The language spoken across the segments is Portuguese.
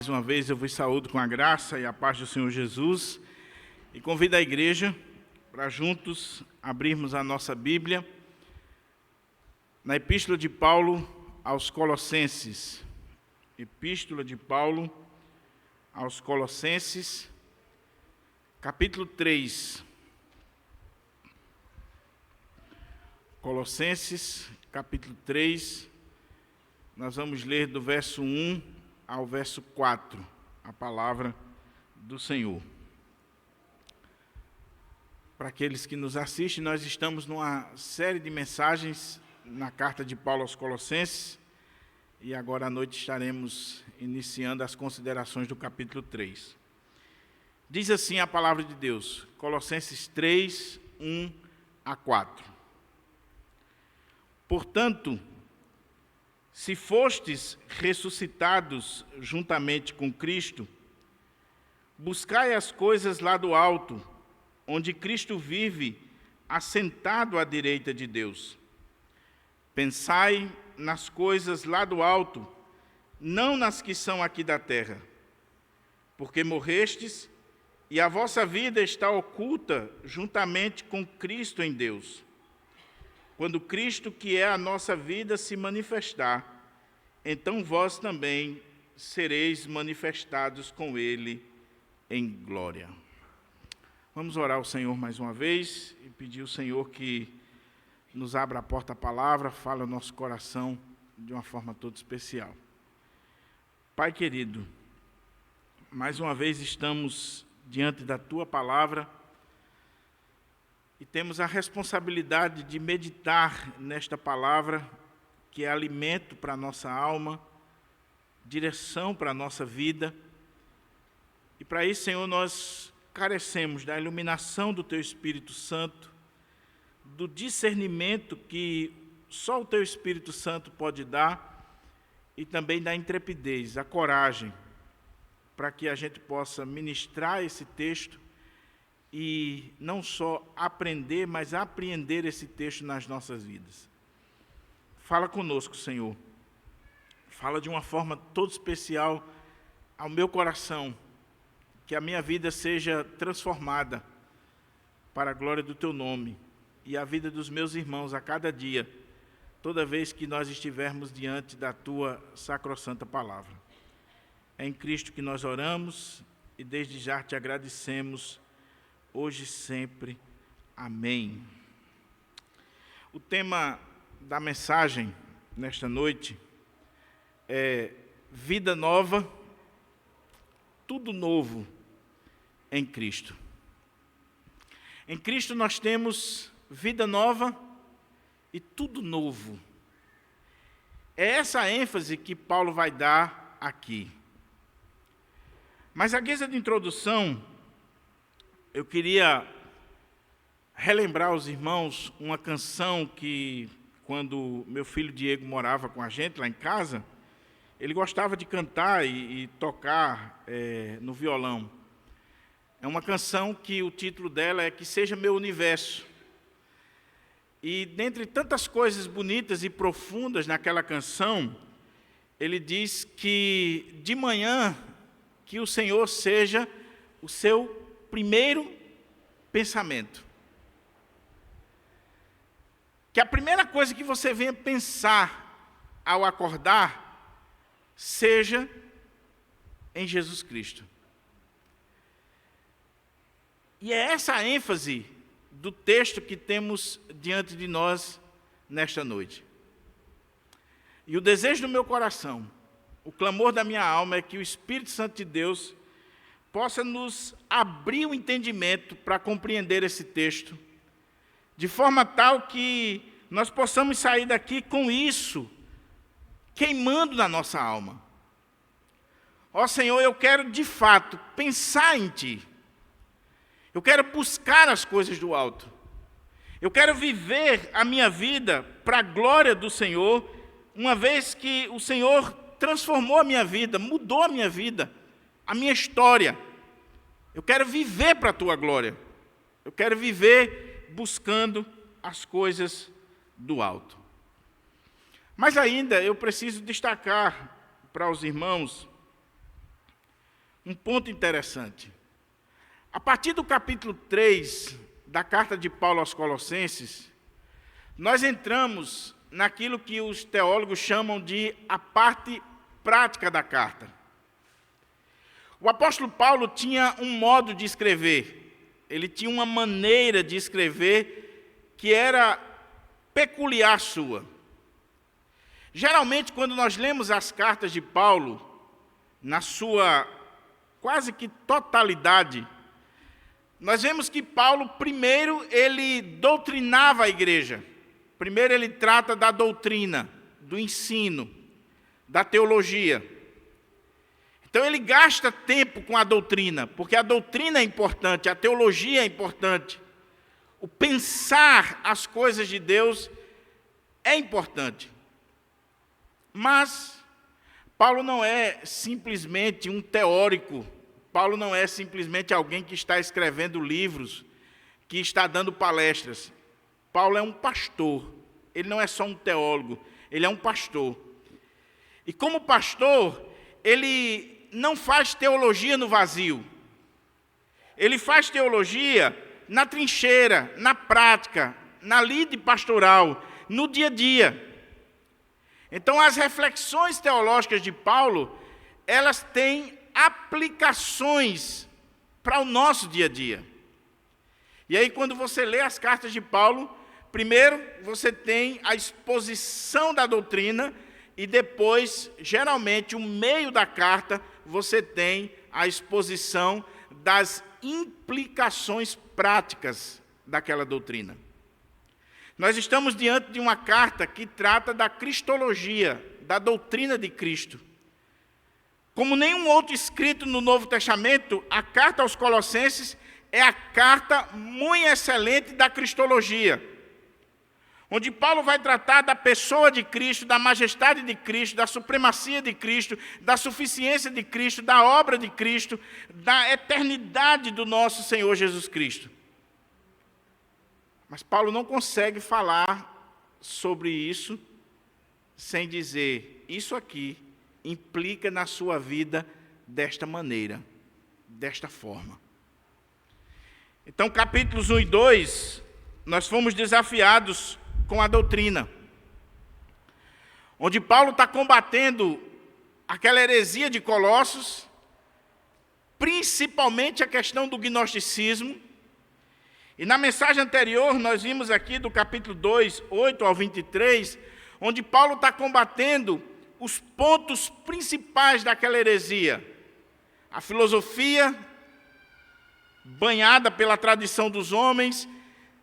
Mais uma vez eu vos saúdo com a graça e a paz do Senhor Jesus e convido a igreja para juntos abrirmos a nossa Bíblia na Epístola de Paulo aos Colossenses. Epístola de Paulo aos Colossenses, capítulo 3. Colossenses, capítulo 3, nós vamos ler do verso 1 ao verso 4, a palavra do Senhor. Para aqueles que nos assistem, nós estamos numa série de mensagens na carta de Paulo aos Colossenses, e agora à noite estaremos iniciando as considerações do capítulo 3. Diz assim a palavra de Deus, Colossenses 3, 1 a 4. Portanto, se fostes ressuscitados juntamente com Cristo, buscai as coisas lá do alto, onde Cristo vive, assentado à direita de Deus. Pensai nas coisas lá do alto, não nas que são aqui da terra, porque morrestes e a vossa vida está oculta juntamente com Cristo em Deus. Quando Cristo, que é a nossa vida, se manifestar, então vós também sereis manifestados com Ele em glória. Vamos orar ao Senhor mais uma vez e pedir ao Senhor que nos abra a porta à palavra, fale ao nosso coração de uma forma toda especial. Pai querido, mais uma vez estamos diante da Tua palavra, e temos a responsabilidade de meditar nesta palavra, que é alimento para a nossa alma, direção para a nossa vida. E para isso, Senhor, nós carecemos da iluminação do Teu Espírito Santo, do discernimento que só o Teu Espírito Santo pode dar, e também da intrepidez, a coragem, para que a gente possa ministrar esse texto e não só aprender, mas apreender esse texto nas nossas vidas. Fala conosco, Senhor. Fala de uma forma toda especial ao meu coração, que a minha vida seja transformada para a glória do Teu nome e a vida dos meus irmãos a cada dia, toda vez que nós estivermos diante da Tua sacrossanta palavra. É em Cristo que nós oramos e desde já Te agradecemos, hoje e sempre. Amém. O tema da mensagem nesta noite é vida nova, tudo novo em Cristo. Em Cristo nós temos vida nova e tudo novo. É essa a ênfase que Paulo vai dar aqui. Mas a guisa de introdução, eu queria relembrar aos irmãos uma canção que, quando meu filho Diego morava com a gente lá em casa, ele gostava de cantar e tocar no violão. É uma canção que o título dela é Que Seja Meu Universo. E dentre tantas coisas bonitas e profundas naquela canção, ele diz que de manhã que o Senhor seja o seu primeiro pensamento. Que a primeira coisa que você venha pensar ao acordar seja em Jesus Cristo. E é essa a ênfase do texto que temos diante de nós nesta noite. E o desejo do meu coração, o clamor da minha alma é que o Espírito Santo de Deus possa nos abrir o entendimento para compreender esse texto, de forma tal que nós possamos sair daqui com isso queimando na nossa alma. Ó Senhor, eu quero de fato pensar em Ti. Eu quero buscar as coisas do alto. Eu quero viver a minha vida para a glória do Senhor, uma vez que o Senhor transformou a minha vida, mudou a minha vida, a minha história. Eu quero viver para a Tua glória. Eu quero viver buscando as coisas do alto. Mas ainda eu preciso destacar para os irmãos um ponto interessante. A partir do capítulo 3 da carta de Paulo aos Colossenses, nós entramos naquilo que os teólogos chamam de a parte prática da carta. O apóstolo Paulo tinha um modo de escrever, ele tinha uma maneira de escrever que era peculiar sua. Geralmente, quando nós lemos as cartas de Paulo, na sua quase que totalidade, nós vemos que Paulo, primeiro, ele doutrinava a igreja. Primeiro, ele trata da doutrina, do ensino, da teologia. Então, ele gasta tempo com a doutrina, porque a doutrina é importante, a teologia é importante. O pensar as coisas de Deus é importante. Mas Paulo não é simplesmente um teórico. Paulo não é simplesmente alguém que está escrevendo livros, que está dando palestras. Paulo é um pastor. Ele não é só um teólogo, ele é um pastor. E como pastor, ele não faz teologia no vazio. Ele faz teologia na trincheira, na prática, na lide pastoral, no dia a dia. Então, as reflexões teológicas de Paulo, elas têm aplicações para o nosso dia a dia. E aí, quando você lê as cartas de Paulo, primeiro você tem a exposição da doutrina e depois, geralmente, o meio da carta, você tem a exposição das implicações práticas daquela doutrina. Nós estamos diante de uma carta que trata da cristologia, da doutrina de Cristo. Como nenhum outro escrito no Novo Testamento, a carta aos Colossenses é a carta muito excelente da cristologia, onde Paulo vai tratar da pessoa de Cristo, da majestade de Cristo, da supremacia de Cristo, da suficiência de Cristo, da obra de Cristo, da eternidade do nosso Senhor Jesus Cristo. Mas Paulo não consegue falar sobre isso sem dizer, isso aqui implica na sua vida desta maneira, desta forma. Então, capítulos 1 e 2, nós fomos desafiados com a doutrina, onde Paulo está combatendo aquela heresia de Colossos, principalmente a questão do gnosticismo. E na mensagem anterior, nós vimos aqui do capítulo 2, 8 ao 23, onde Paulo está combatendo os pontos principais daquela heresia. A filosofia, banhada pela tradição dos homens,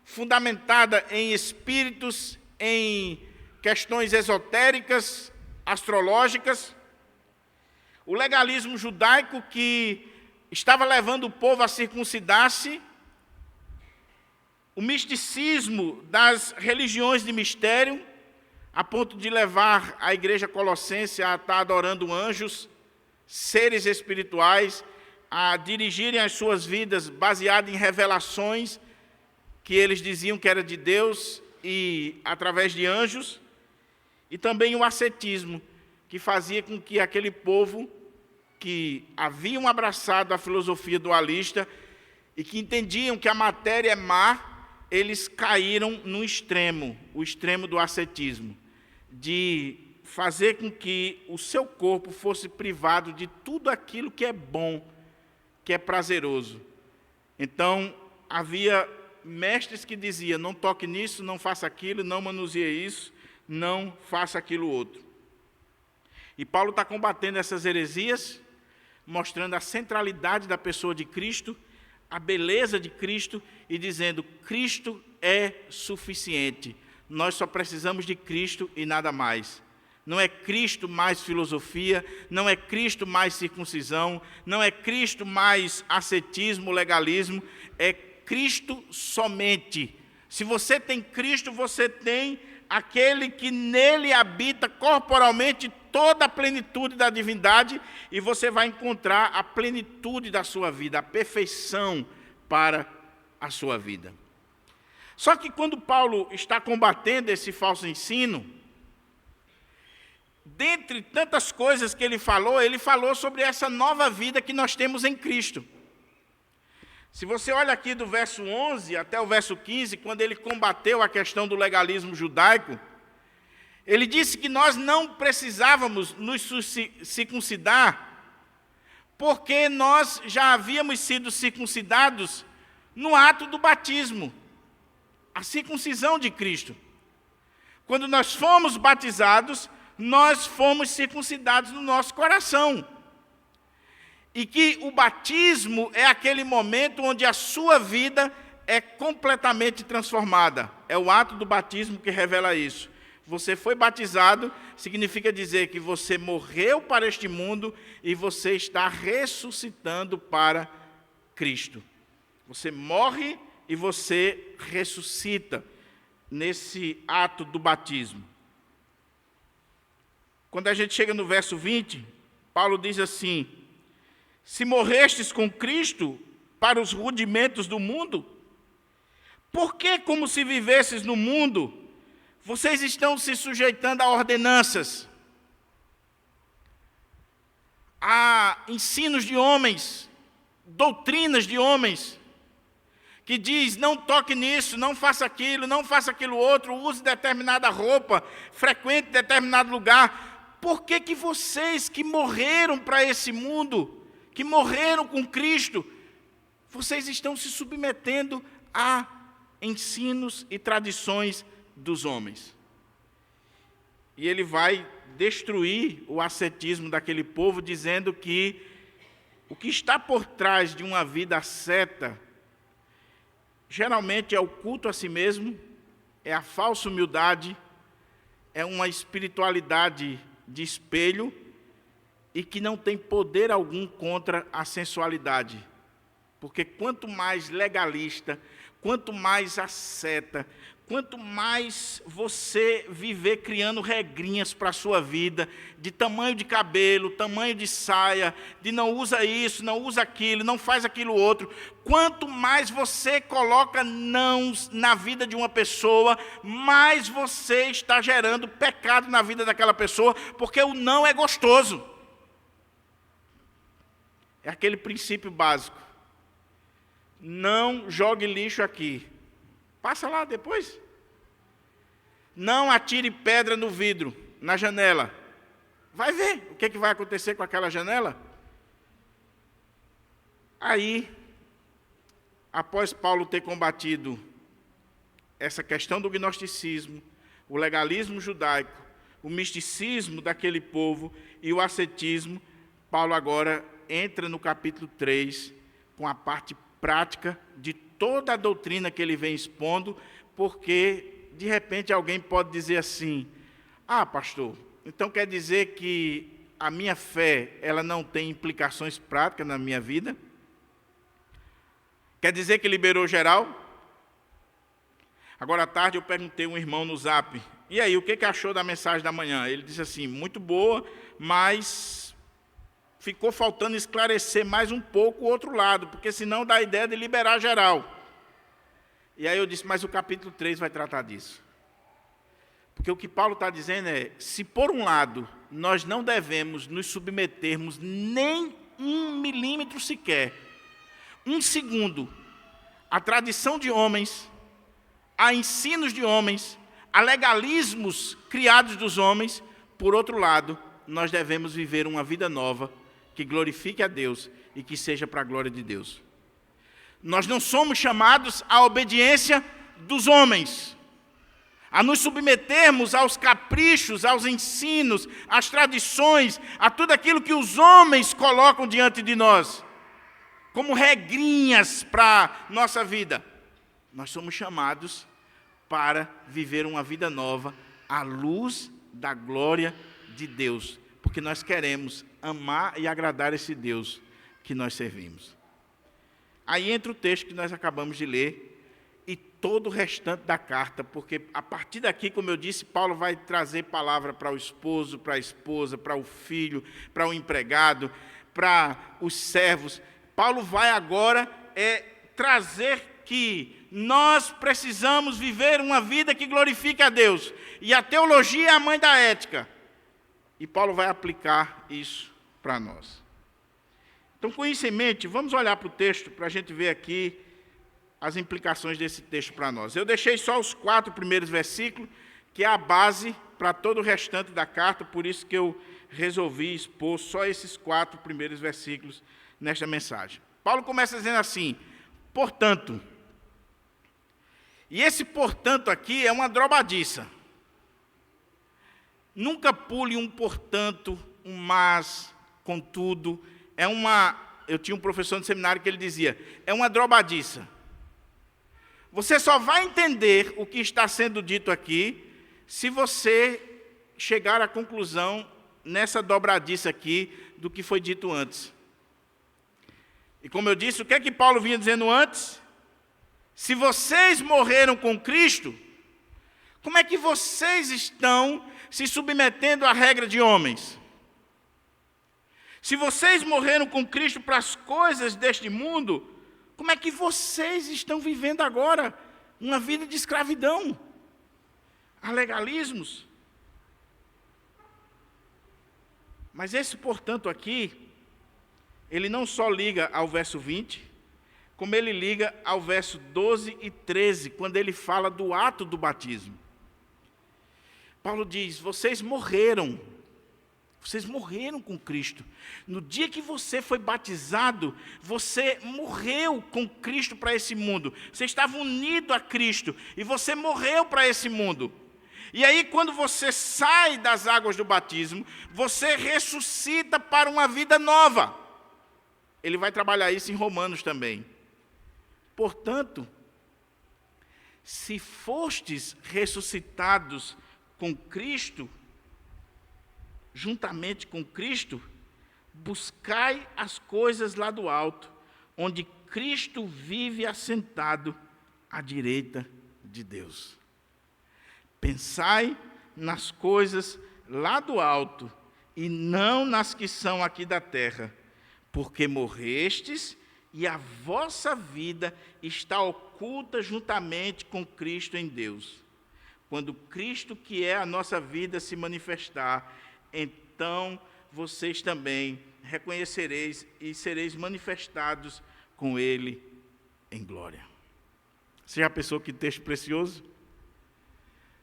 fundamentada em espíritos, em questões esotéricas, astrológicas. O legalismo judaico que estava levando o povo a circuncidar-se. O misticismo das religiões de mistério, a ponto de levar a igreja colossense a estar adorando anjos, seres espirituais, a dirigirem as suas vidas baseadas em revelações que eles diziam que era de Deus e através de anjos, e também o ascetismo, que fazia com que aquele povo que haviam abraçado a filosofia dualista e que entendiam que a matéria é má, eles caíram no extremo, o extremo do ascetismo, de fazer com que o seu corpo fosse privado de tudo aquilo que é bom, que é prazeroso. Então, havia mestres que diziam, não toque nisso, não faça aquilo, não manuseie isso, não faça aquilo outro. E Paulo está combatendo essas heresias, mostrando a centralidade da pessoa de Cristo, a beleza de Cristo e dizendo, Cristo é suficiente. Nós só precisamos de Cristo e nada mais. Não é Cristo mais filosofia, não é Cristo mais circuncisão, não é Cristo mais ascetismo, legalismo, é Cristo somente. Se você tem Cristo, você tem aquele que nele habita corporalmente toda a plenitude da divindade e você vai encontrar a plenitude da sua vida, a perfeição para a sua vida. Só que quando Paulo está combatendo esse falso ensino, dentre tantas coisas que ele falou sobre essa nova vida que nós temos em Cristo. Se você olha aqui do verso 11 até o verso 15, quando ele combateu a questão do legalismo judaico, ele disse que nós não precisávamos nos circuncidar, porque nós já havíamos sido circuncidados no ato do batismo, a circuncisão de Cristo. Quando nós fomos batizados, nós fomos circuncidados no nosso coração. E que o batismo é aquele momento onde a sua vida é completamente transformada. É o ato do batismo que revela isso. Você foi batizado, significa dizer que você morreu para este mundo e você está ressuscitando para Cristo. Você morre e você ressuscita nesse ato do batismo. Quando a gente chega no verso 20, Paulo diz assim: se morrestes com Cristo para os rudimentos do mundo, por que, como se vivesses no mundo, vocês estão se sujeitando a ordenanças, a ensinos de homens, doutrinas de homens, que diz, não toque nisso, não faça aquilo outro, use determinada roupa, frequente determinado lugar. Por que que vocês que morreram para esse mundo, que morreram com Cristo, vocês estão se submetendo a ensinos e tradições dos homens? E ele vai destruir o ascetismo daquele povo, dizendo que o que está por trás de uma vida asceta geralmente é o culto a si mesmo, é a falsa humildade, é uma espiritualidade de espelho e que não tem poder algum contra a sensualidade. Porque quanto mais legalista, quanto mais asceta, quanto mais você viver criando regrinhas para a sua vida, de tamanho de cabelo, tamanho de saia, de não usa isso, não usa aquilo, não faz aquilo outro, quanto mais você coloca nãos na vida de uma pessoa, mais você está gerando pecado na vida daquela pessoa, porque o não é gostoso. É aquele princípio básico. Não jogue lixo aqui. Passa lá depois. Não atire pedra no vidro, na janela. Vai ver o que vai acontecer com aquela janela. Aí, após Paulo ter combatido essa questão do gnosticismo, o legalismo judaico, o misticismo daquele povo e o ascetismo, Paulo agora entra no capítulo 3 com a parte prática de toda a doutrina que ele vem expondo, porque de repente alguém pode dizer assim: ah, pastor, então quer dizer que a minha fé ela não tem implicações práticas na minha vida? Quer dizer que liberou geral? Agora à tarde eu perguntei a um irmão no Zap: e aí, o que achou da mensagem da manhã? Ele disse assim: muito boa, mas ficou faltando esclarecer mais um pouco o outro lado, porque senão dá a ideia de liberar geral. E aí eu disse: mas o capítulo 3 vai tratar disso. Porque o que Paulo está dizendo é, se por um lado nós não devemos nos submetermos nem 1 milímetro sequer, 1 segundo, à tradição de homens, a ensinos de homens, a legalismos criados dos homens, por outro lado, nós devemos viver uma vida nova, que glorifique a Deus e que seja para a glória de Deus. Nós não somos chamados à obediência dos homens, a nos submetermos aos caprichos, aos ensinos, às tradições, a tudo aquilo que os homens colocam diante de nós, como regrinhas para a nossa vida. Nós somos chamados para viver uma vida nova, à luz da glória de Deus, porque nós queremos amar e agradar esse Deus que nós servimos. Aí entra o texto que nós acabamos de ler e todo o restante da carta, porque a partir daqui, como eu disse, Paulo vai trazer palavra para o esposo, para a esposa, para o filho, para o empregado, para os servos. Paulo vai agora trazer que nós precisamos viver uma vida que glorifique a Deus. E a teologia é a mãe da ética. E Paulo vai aplicar isso para nós. Então, com isso em mente, vamos olhar para o texto para a gente ver aqui as implicações desse texto para nós. Eu deixei só os 4 primeiros versículos, que é a base para todo o restante da carta, por isso que eu resolvi expor só esses 4 primeiros versículos nesta mensagem. Paulo começa dizendo assim: portanto. E esse portanto aqui é uma drobadiça. Nunca pule um portanto, um mas, contudo. Eu tinha um professor de seminário que ele dizia, é uma drobadiça. Você só vai entender o que está sendo dito aqui se você chegar à conclusão nessa dobradiça aqui do que foi dito antes. E como eu disse, o que é que Paulo vinha dizendo antes? Se vocês morreram com Cristo, como é que vocês estão se submetendo à regra de homens? Se vocês morreram com Cristo para as coisas deste mundo, como é que vocês estão vivendo agora uma vida de escravidão, a legalismos? Mas esse, portanto, aqui, ele não só liga ao verso 20, como ele liga ao verso 12 e 13, quando ele fala do ato do batismo. Paulo diz, vocês morreram com Cristo. No dia que você foi batizado, você morreu com Cristo para esse mundo. Você estava unido a Cristo e você morreu para esse mundo. E aí, quando você sai das águas do batismo, você ressuscita para uma vida nova. Ele vai trabalhar isso em Romanos também. Portanto, se fostes ressuscitados com Cristo, juntamente com Cristo, buscai as coisas lá do alto, onde Cristo vive assentado à direita de Deus. Pensai nas coisas lá do alto, e não nas que são aqui da terra, porque morrestes, e a vossa vida está oculta juntamente com Cristo em Deus. Quando Cristo, que é a nossa vida, se manifestar, então vocês também reconhecereis e sereis manifestados com Ele em glória. Você já pensou que texto precioso?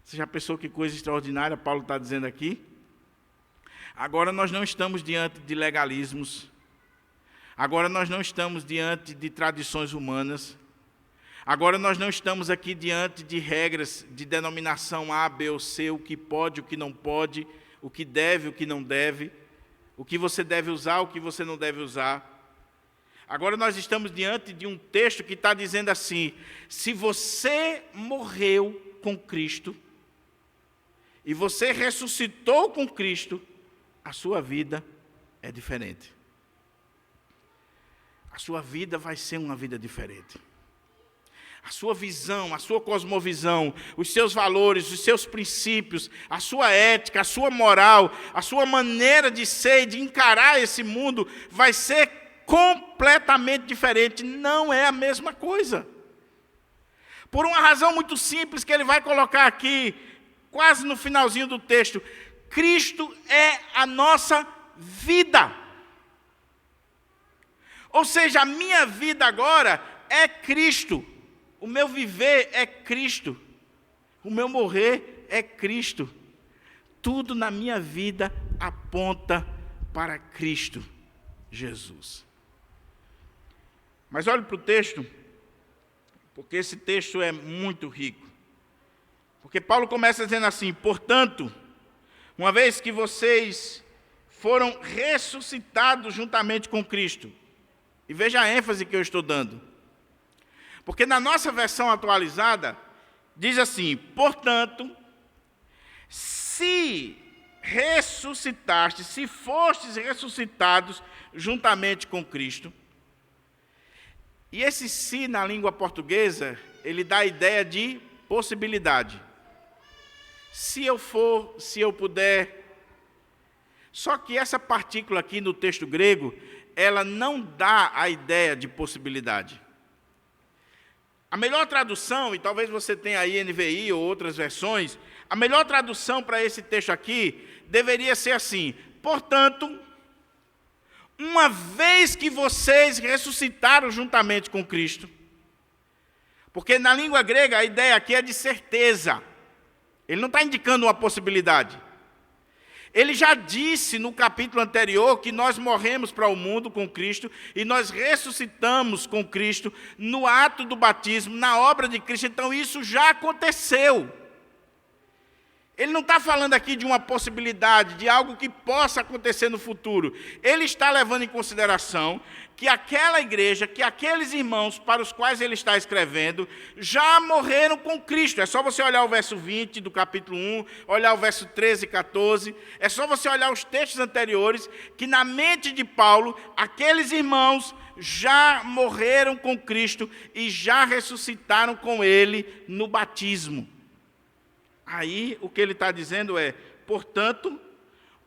Você já pensou que coisa extraordinária Paulo está dizendo aqui? Agora nós não estamos diante de legalismos. Agora nós não estamos diante de tradições humanas. Agora nós não estamos aqui diante de regras de denominação A, B ou C, o que pode, o que não pode, o que deve, o que não deve, o que você deve usar, o que você não deve usar. Agora nós estamos diante de um texto que está dizendo assim, se você morreu com Cristo, e você ressuscitou com Cristo, a sua vida é diferente. A sua vida vai ser uma vida diferente. A sua visão, a sua cosmovisão, os seus valores, os seus princípios, a sua ética, a sua moral, a sua maneira de ser e de encarar esse mundo vai ser completamente diferente. Não é a mesma coisa. Por uma razão muito simples que ele vai colocar aqui, quase no finalzinho do texto. Cristo é a nossa vida. Ou seja, a minha vida agora é Cristo. O meu viver é Cristo. O meu morrer é Cristo. Tudo na minha vida aponta para Cristo Jesus. Mas olhe para o texto, porque esse texto é muito rico. Porque Paulo começa dizendo assim, portanto, uma vez que vocês foram ressuscitados juntamente com Cristo, e veja a ênfase que eu estou dando, porque na nossa versão atualizada, diz assim, portanto, se ressuscitastes, se fostes ressuscitados juntamente com Cristo, e esse se na língua portuguesa, ele dá a ideia de possibilidade. Se eu for, se eu puder. Só que essa partícula aqui no texto grego, ela não dá a ideia de possibilidade. A melhor tradução, e talvez você tenha aí NVI ou outras versões, a melhor tradução para esse texto aqui deveria ser assim: portanto, uma vez que vocês ressuscitaram juntamente com Cristo, porque na língua grega a ideia aqui é de certeza, ele não está indicando uma possibilidade. Ele já disse no capítulo anterior que nós morremos para o mundo com Cristo e nós ressuscitamos com Cristo no ato do batismo, na obra de Cristo. Então isso já aconteceu. Ele não está falando aqui de uma possibilidade, de algo que possa acontecer no futuro. Ele está levando em consideração que aquela igreja, que aqueles irmãos para os quais ele está escrevendo, já morreram com Cristo. É só você olhar o verso 20 do capítulo 1, olhar o verso 13 e 14. É só você olhar os textos anteriores, que na mente de Paulo, aqueles irmãos já morreram com Cristo e já ressuscitaram com ele no batismo. Aí, o que ele está dizendo é, portanto,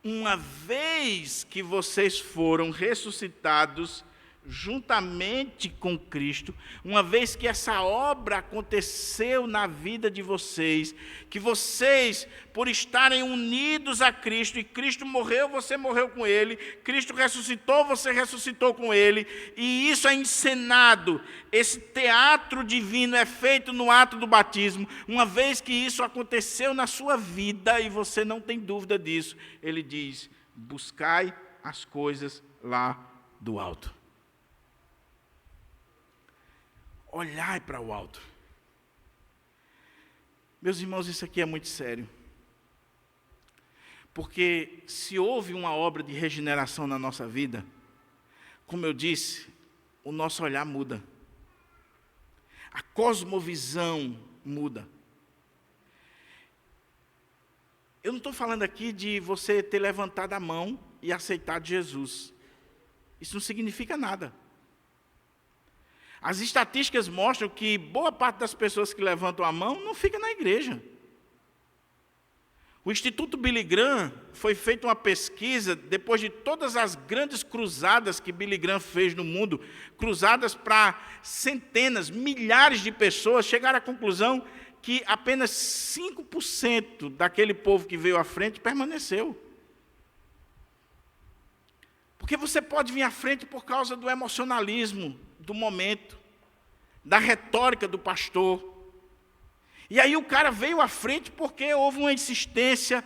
uma vez que vocês foram ressuscitados juntamente com Cristo, uma vez que essa obra aconteceu na vida de vocês, que vocês, por estarem unidos a Cristo, e Cristo morreu, você morreu com Ele, Cristo ressuscitou, você ressuscitou com Ele, e isso é encenado, esse teatro divino é feito no ato do batismo, uma vez que isso aconteceu na sua vida, e você não tem dúvida disso, ele diz, buscai as coisas lá do alto. Olhai para o alto. Meus irmãos, isso aqui é muito sério. Porque se houve uma obra de regeneração na nossa vida, como eu disse, o nosso olhar muda. A cosmovisão muda. Eu não estou falando aqui de você ter levantado a mão e aceitado Jesus. Isso não significa nada. As estatísticas mostram que boa parte das pessoas que levantam a mão não fica na igreja. O Instituto Billy Graham foi feita uma pesquisa, depois de todas as grandes cruzadas que Billy Graham fez no mundo, cruzadas para centenas, milhares de pessoas, chegaram à conclusão que apenas 5% daquele povo que veio à frente permaneceu. Porque você pode vir à frente por causa do emocionalismo do momento, da retórica do pastor. E aí o cara veio à frente porque houve uma insistência.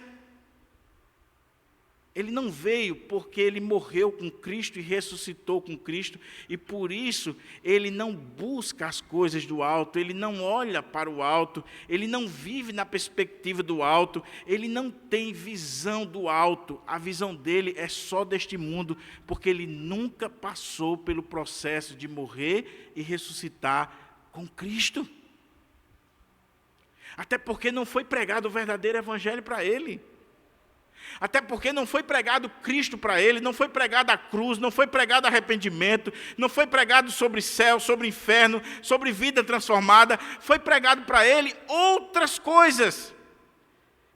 Ele não veio porque ele morreu com Cristo e ressuscitou com Cristo, e por isso ele não busca as coisas do alto, ele não olha para o alto, ele não vive na perspectiva do alto, ele não tem visão do alto, a visão dele é só deste mundo, porque ele nunca passou pelo processo de morrer e ressuscitar com Cristo. Até porque não foi pregado o verdadeiro evangelho para ele. Até porque não foi pregado Cristo para ele, não foi pregado a cruz, não foi pregado arrependimento, não foi pregado sobre céu, sobre inferno, sobre vida transformada, foi pregado para ele outras coisas,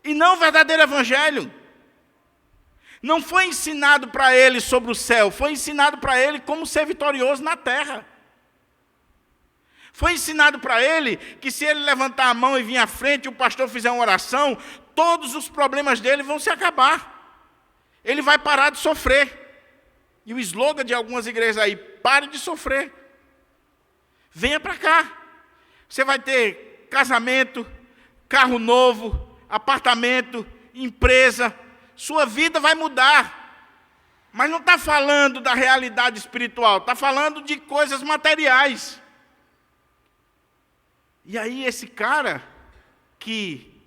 e não o verdadeiro evangelho. Não foi ensinado para ele sobre o céu, foi ensinado para ele como ser vitorioso na terra. Foi ensinado para ele que se ele levantar a mão e vir à frente e o pastor fizer uma oração, todos os problemas dele vão se acabar. Ele vai parar de sofrer. E o slogan de algumas igrejas aí, pare de sofrer. Venha para cá. Você vai ter casamento, carro novo, apartamento, empresa. Sua vida vai mudar. Mas não está falando da realidade espiritual, está falando de coisas materiais. E aí esse cara que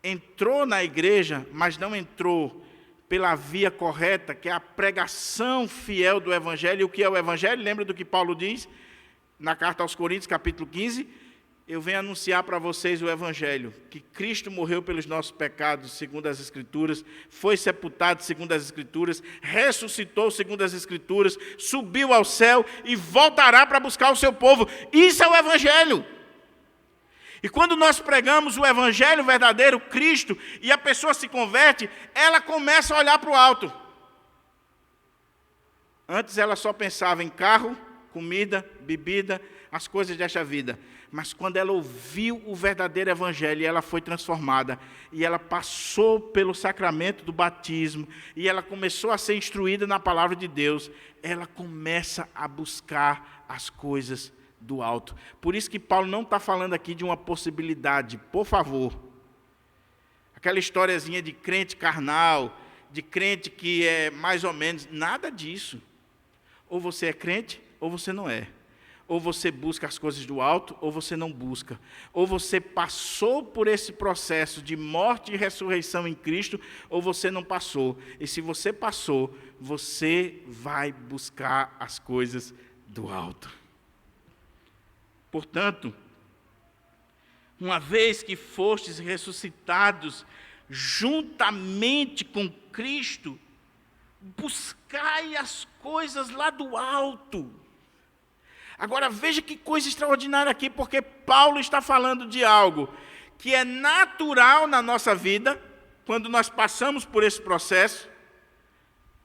entrou na igreja, mas não entrou pela via correta, que é a pregação fiel do evangelho. E o que é o evangelho? Lembra do que Paulo diz na carta aos Coríntios, capítulo 15? Eu venho anunciar para vocês o evangelho, que Cristo morreu pelos nossos pecados, segundo as Escrituras, foi sepultado, segundo as Escrituras, ressuscitou, segundo as Escrituras, subiu ao céu e voltará para buscar o seu povo. Isso é o evangelho. E quando nós pregamos o evangelho verdadeiro, Cristo, e a pessoa se converte, ela começa a olhar para o alto. Antes ela só pensava em carro, comida, bebida, as coisas desta vida. Mas quando ela ouviu o verdadeiro evangelho, ela foi transformada. E ela passou pelo sacramento do batismo. E ela começou a ser instruída na palavra de Deus. Ela começa a buscar as coisas do alto. Por isso que Paulo não está falando aqui de uma possibilidade, por favor. Aquela historiazinha de crente carnal, de crente que é mais ou menos, nada disso. Ou você é crente, ou você não é. Ou você busca as coisas do alto, ou você não busca. Ou você passou por esse processo de morte e ressurreição em Cristo, ou você não passou. E se você passou, você vai buscar as coisas do alto. Portanto, uma vez que fostes ressuscitados juntamente com Cristo, buscai as coisas lá do alto. Agora veja que coisa extraordinária aqui, porque Paulo está falando de algo que é natural na nossa vida, quando nós passamos por esse processo,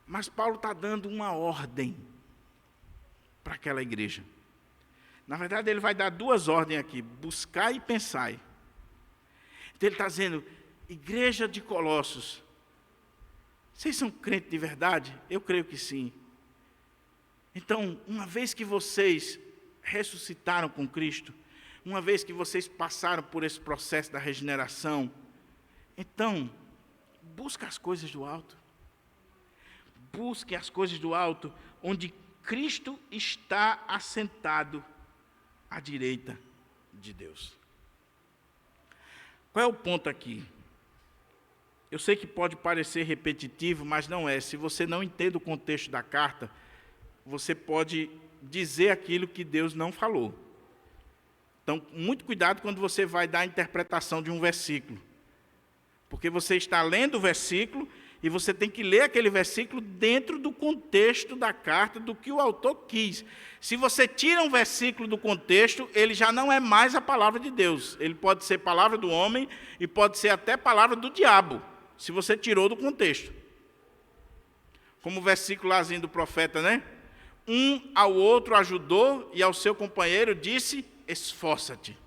mas Paulo está dando uma ordem para aquela igreja. Na verdade, ele vai dar duas ordens aqui, buscar e pensar. Então ele está dizendo, igreja de Colossos, vocês são crentes de verdade? Eu creio que sim. Então, uma vez que vocês ressuscitaram com Cristo, uma vez que vocês passaram por esse processo da regeneração, então, busque as coisas do alto. Busque as coisas do alto, onde Cristo está assentado à direita de Deus. Qual é o ponto aqui? Eu sei que pode parecer repetitivo, mas não é. Se você não entende o contexto da carta, você pode dizer aquilo que Deus não falou. Então, muito cuidado quando você vai dar a interpretação de um versículo. Porque você está lendo o versículo e você tem que ler aquele versículo dentro do contexto da carta, do que o autor quis. Se você tira um versículo do contexto, ele já não é mais a palavra de Deus. Ele pode ser palavra do homem e pode ser até palavra do diabo, se você tirou do contexto. Como o versículo lázinho do profeta, né? Um ao outro ajudou e ao seu companheiro disse, esforça-te.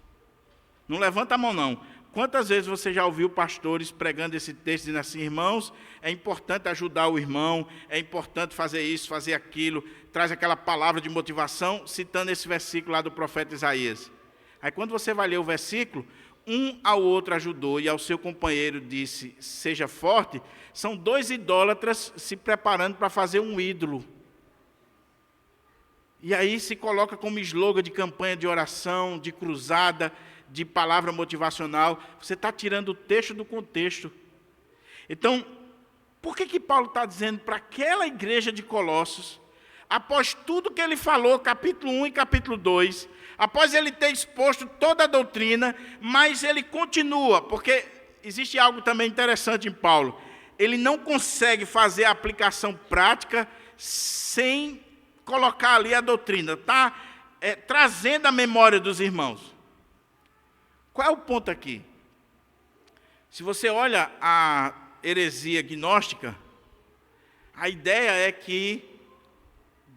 Não levanta a mão, não. Quantas vezes você já ouviu pastores pregando esse texto, dizendo assim, irmãos, é importante ajudar o irmão, é importante fazer isso, fazer aquilo, traz aquela palavra de motivação, citando esse versículo lá do profeta Isaías. Aí quando você vai ler o versículo, um ao outro ajudou e ao seu companheiro disse, seja forte, são dois idólatras se preparando para fazer um ídolo. E aí se coloca como slogan de campanha de oração, de cruzada, de palavra motivacional. Você está tirando o texto do contexto. Então, por que Paulo está dizendo para aquela igreja de Colossos, após tudo que ele falou, capítulo 1 e capítulo 2, após ele ter exposto toda a doutrina, mas ele continua, porque existe algo também interessante em Paulo. Ele não consegue fazer a aplicação prática sem colocar ali a doutrina, está trazendo a memória dos irmãos. Qual é o ponto aqui? Se você olha a heresia gnóstica, a ideia é que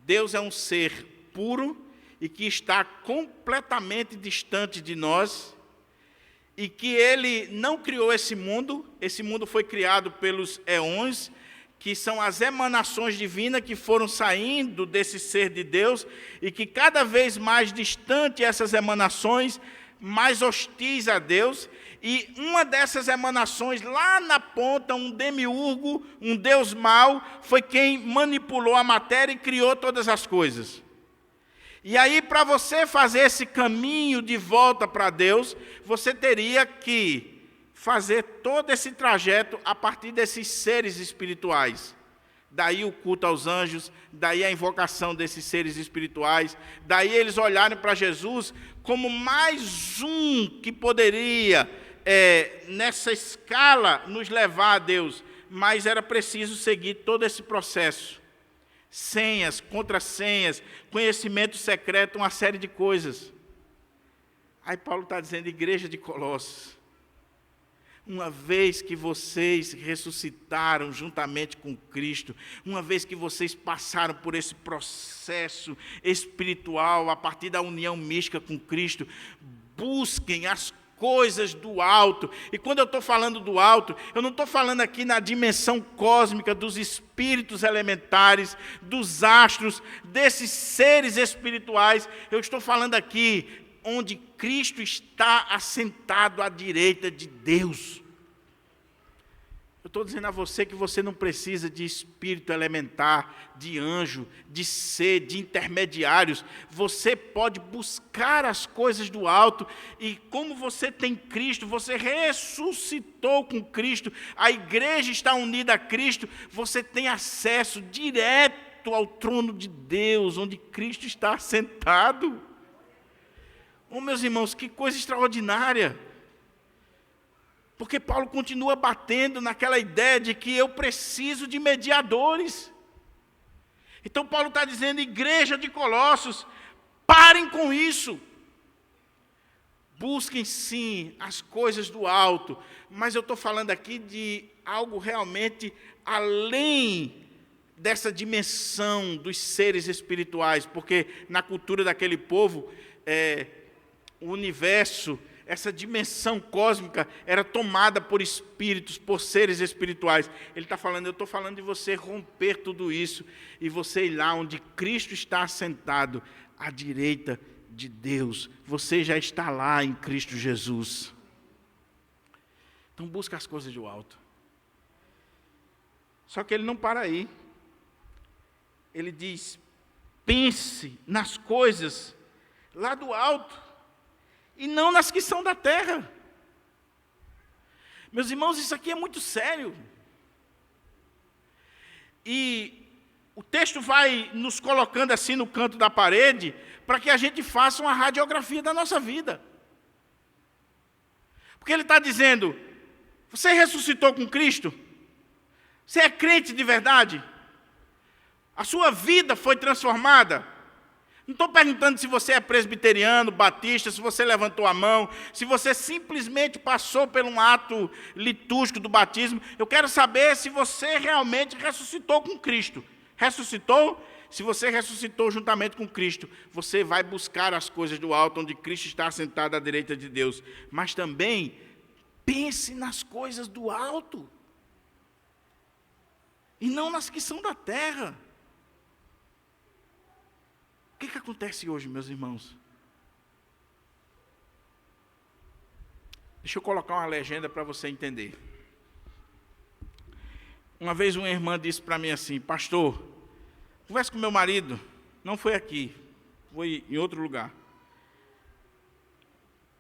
Deus é um ser puro e que está completamente distante de nós e que Ele não criou esse mundo foi criado pelos éons, que são as emanações divinas que foram saindo desse ser de Deus e que cada vez mais distante essas emanações, mais hostis a Deus, e uma dessas emanações, lá na ponta, um demiurgo, um Deus mau, foi quem manipulou a matéria e criou todas as coisas. E aí, para você fazer esse caminho de volta para Deus, você teria que fazer todo esse trajeto a partir desses seres espirituais. Daí o culto aos anjos, daí a invocação desses seres espirituais, daí eles olharem para Jesus como mais um que poderia, nessa escala, nos levar a Deus. Mas era preciso seguir todo esse processo. Senhas, contrassenhas, conhecimento secreto, uma série de coisas. Aí Paulo está dizendo, igreja de Colossos, Uma vez que vocês ressuscitaram juntamente com Cristo, uma vez que vocês passaram por esse processo espiritual a partir da união mística com Cristo, busquem as coisas do alto. E quando eu estou falando do alto, eu não estou falando aqui na dimensão cósmica dos espíritos elementares, dos astros, desses seres espirituais. Eu estou falando aqui onde Cristo está assentado à direita de Deus. Eu estou dizendo a você que você não precisa de espírito elementar, de anjo, de ser, de intermediários. Você pode buscar as coisas do alto, e como você tem Cristo, você ressuscitou com Cristo, a igreja está unida a Cristo, você tem acesso direto ao trono de Deus, onde Cristo está assentado. Oh, meus irmãos, que coisa extraordinária. Porque Paulo continua batendo naquela ideia de que eu preciso de mediadores. Então Paulo está dizendo, igreja de Colossos, parem com isso. Busquem sim as coisas do alto, mas eu estou falando aqui de algo realmente além dessa dimensão dos seres espirituais, porque na cultura daquele povo, o universo, essa dimensão cósmica era tomada por espíritos, por seres espirituais. Ele está falando, eu estou falando de você romper tudo isso e você ir lá onde Cristo está assentado, à direita de Deus. Você já está lá em Cristo Jesus. Então busca as coisas do alto. Só que ele não para aí. Ele diz, pense nas coisas lá do alto, e não nas que são da terra. Meus irmãos, isso aqui é muito sério. E o texto vai nos colocando assim no canto da parede, para que a gente faça uma radiografia da nossa vida. Porque ele está dizendo, você ressuscitou com Cristo? Você é crente de verdade? A sua vida foi transformada? Não estou perguntando se você é presbiteriano, batista, se você levantou a mão, se você simplesmente passou por um ato litúrgico do batismo. Eu quero saber se você realmente ressuscitou com Cristo. Ressuscitou? Se você ressuscitou juntamente com Cristo, você vai buscar as coisas do alto, onde Cristo está assentado à direita de Deus. Mas também, pense nas coisas do alto, e não nas que são da terra. O que acontece hoje, meus irmãos? Deixa eu colocar uma legenda para você entender. Uma vez uma irmã disse para mim assim, pastor, converse com meu marido, não foi aqui, foi em outro lugar.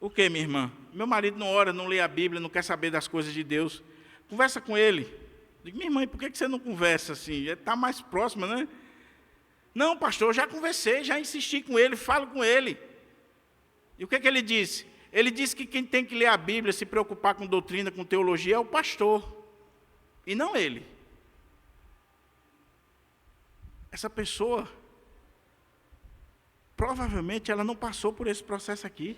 O que, minha irmã? Meu marido não ora, não lê a Bíblia, não quer saber das coisas de Deus. Conversa com ele. Digo, minha irmã, por que você não conversa assim? Está mais próxima, né? Não, pastor, eu já conversei, já insisti com ele, falo com ele. E o que ele disse? Ele disse que quem tem que ler a Bíblia, se preocupar com doutrina, com teologia, é o pastor, e não ele. Essa pessoa, provavelmente, ela não passou por esse processo aqui.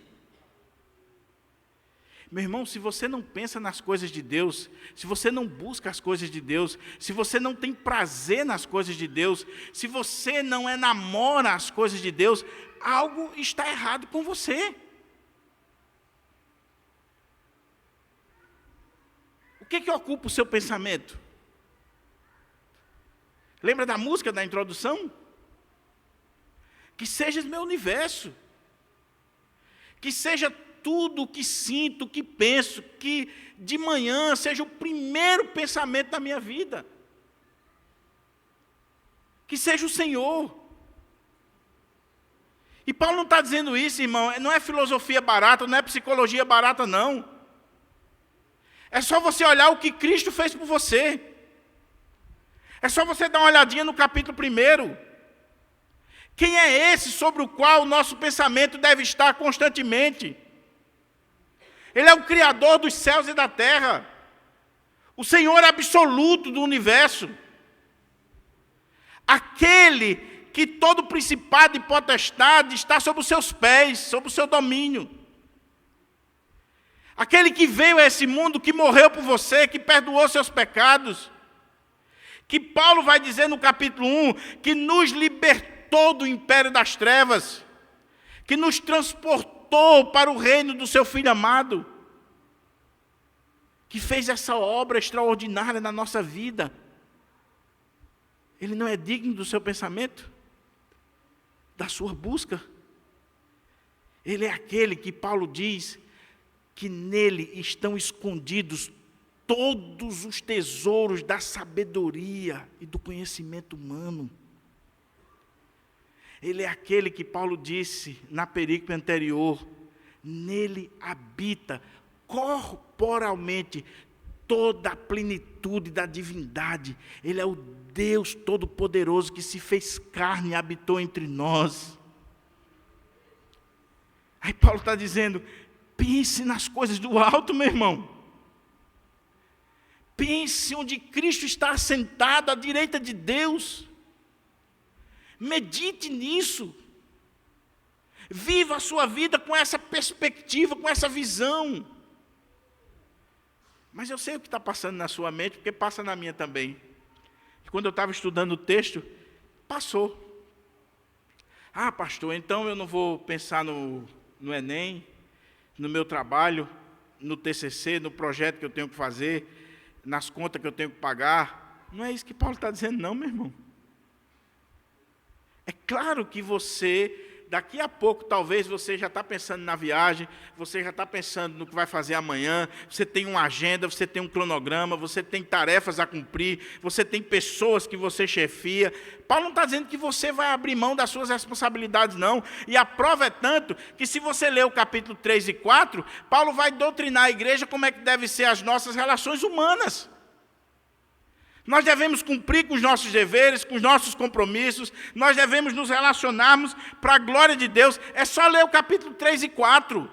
Meu irmão, se você não pensa nas coisas de Deus, se você não busca as coisas de Deus, se você não tem prazer nas coisas de Deus, se você não enamora as coisas de Deus, algo está errado com você. O que ocupa o seu pensamento? Lembra da música da introdução? Que seja meu universo, que seja tudo o que sinto, o que penso, que de manhã seja o primeiro pensamento da minha vida. Que seja o Senhor. E Paulo não está dizendo isso, irmão, não é filosofia barata, não é psicologia barata, não. É só você olhar o que Cristo fez por você. É só você dar uma olhadinha no capítulo 1. Quem é esse sobre o qual o nosso pensamento deve estar constantemente? Ele é o Criador dos céus e da terra, o Senhor absoluto do universo, aquele que todo principado e potestade está sob os seus pés, sob o seu domínio, Aquele que veio a esse mundo, que morreu por você, que perdoou seus pecados. Que Paulo vai dizer no capítulo 1, que nos libertou do império das trevas, que nos transportou para o reino do seu Filho amado, que fez essa obra extraordinária na nossa vida. Ele não é digno do seu pensamento, da sua busca. Ele é aquele que Paulo diz que nele estão escondidos todos os tesouros da sabedoria e do conhecimento humano. Ele é aquele que Paulo disse na perícope anterior, nele habita corporalmente toda a plenitude da divindade. Ele é o Deus Todo-Poderoso que se fez carne e habitou entre nós. Aí Paulo está dizendo, pense nas coisas do alto, meu irmão. Pense onde Cristo está assentado à direita de Deus. Medite nisso. Viva a sua vida com essa perspectiva, com essa visão. Mas eu sei o que está passando na sua mente, porque passa na minha também. Quando eu estava estudando o texto, passou. Ah, pastor, então eu não vou pensar no Enem, no meu trabalho, no TCC, no projeto que eu tenho que fazer, nas contas que eu tenho que pagar. Não é isso que Paulo está dizendo, não, meu irmão. É claro que você, daqui a pouco, talvez você já está pensando na viagem, você já está pensando no que vai fazer amanhã, você tem uma agenda, você tem um cronograma, você tem tarefas a cumprir, você tem pessoas que você chefia. Paulo não está dizendo que você vai abrir mão das suas responsabilidades, não. E a prova é tanto que, se você ler o capítulo 3 e 4, Paulo vai doutrinar a igreja como é que devem ser as nossas relações humanas. Nós devemos cumprir com os nossos deveres, com os nossos compromissos, nós devemos nos relacionarmos para a glória de Deus. É só ler o capítulo 3 e 4.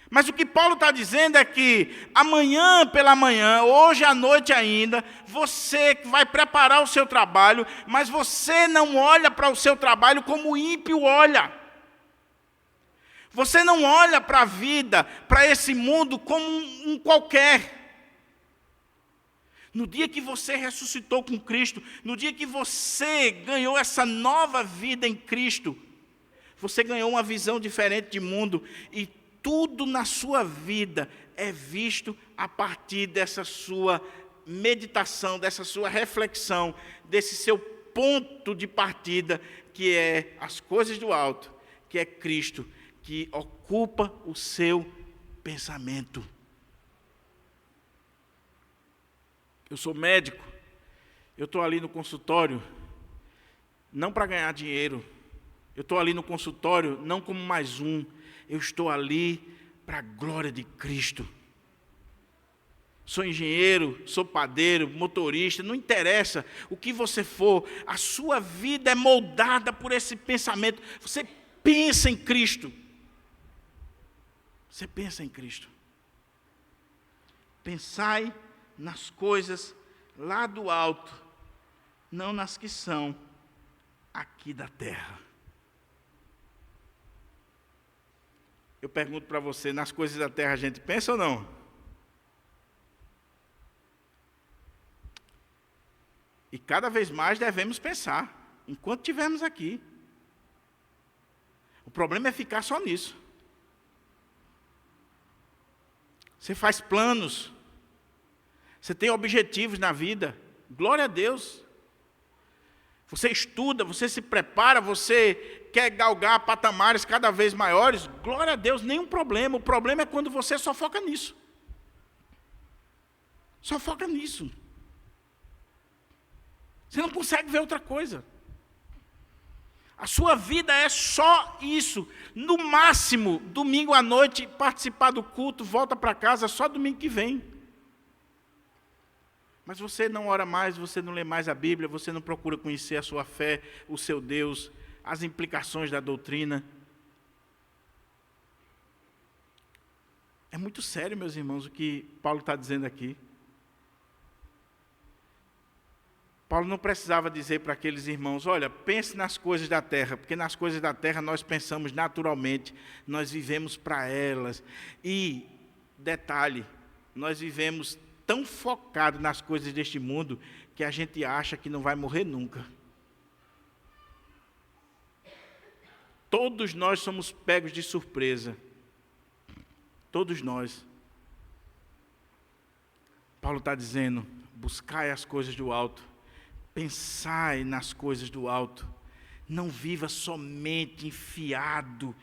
Mas o que Paulo está dizendo é que amanhã pela manhã, hoje à noite ainda, você vai preparar o seu trabalho, mas você não olha para o seu trabalho como o ímpio olha. Você não olha para a vida, para esse mundo como um qualquer. No dia que você ressuscitou com Cristo, no dia que você ganhou essa nova vida em Cristo, você ganhou uma visão diferente de mundo, e tudo na sua vida é visto a partir dessa sua meditação, dessa sua reflexão, desse seu ponto de partida, que é as coisas do alto, que é Cristo, que ocupa o seu pensamento. Eu sou médico, eu estou ali no consultório, não para ganhar dinheiro, eu estou ali no consultório não como mais um, eu estou ali para a glória de Cristo. Sou engenheiro, sou padeiro, motorista, não interessa o que você for, a sua vida é moldada por esse pensamento. Você pensa em Cristo. Você pensa em Cristo. Pensai nas coisas lá do alto, não nas que são aqui da terra. Eu pergunto para você, nas coisas da terra a gente pensa ou não? E cada vez mais devemos pensar, enquanto estivermos aqui. O problema é ficar só nisso. Você faz planos, você tem objetivos na vida, glória a Deus. Você estuda, você se prepara, você quer galgar patamares cada vez maiores, glória a Deus, nenhum problema. O problema é quando você só foca nisso. Só foca nisso. Você não consegue ver outra coisa. A sua vida é só isso. No máximo, domingo à noite, participar do culto, volta para casa, só domingo que vem. Mas você não ora mais, você não lê mais a Bíblia, você não procura conhecer a sua fé, o seu Deus, as implicações da doutrina. É muito sério, meus irmãos, o que Paulo está dizendo aqui. Paulo não precisava dizer para aqueles irmãos, olha, pense nas coisas da terra, porque nas coisas da terra nós pensamos naturalmente, nós vivemos para elas. E, detalhe, nós vivemos tão focados nas coisas deste mundo, que a gente acha que não vai morrer nunca. Todos nós somos pegos de surpresa. Todos nós. Paulo está dizendo, buscai as coisas do alto, pensai nas coisas do alto, não viva somente enfiado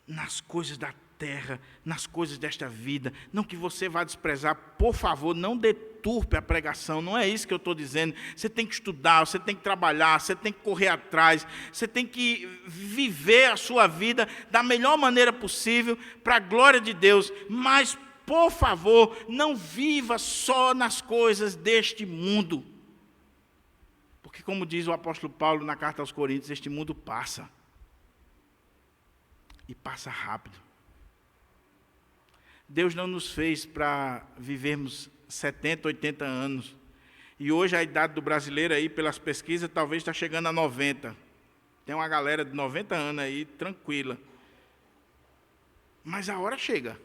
nas coisas da terra, nas coisas desta vida, não que você vá desprezar, por favor, não deturpe a pregação, não é isso que eu estou dizendo. Você tem que estudar, você tem que trabalhar, você tem que correr atrás, você tem que viver a sua vida da melhor maneira possível, para a glória de Deus, mas, por favor, não viva só nas coisas deste mundo, porque como diz o apóstolo Paulo na carta aos Coríntios, este mundo passa, e passa rápido. Deus não nos fez para vivermos 70, 80 anos. E hoje a idade do brasileiro aí, pelas pesquisas, talvez está chegando a 90. Tem uma galera de 90 anos aí, tranquila. Mas a hora chega.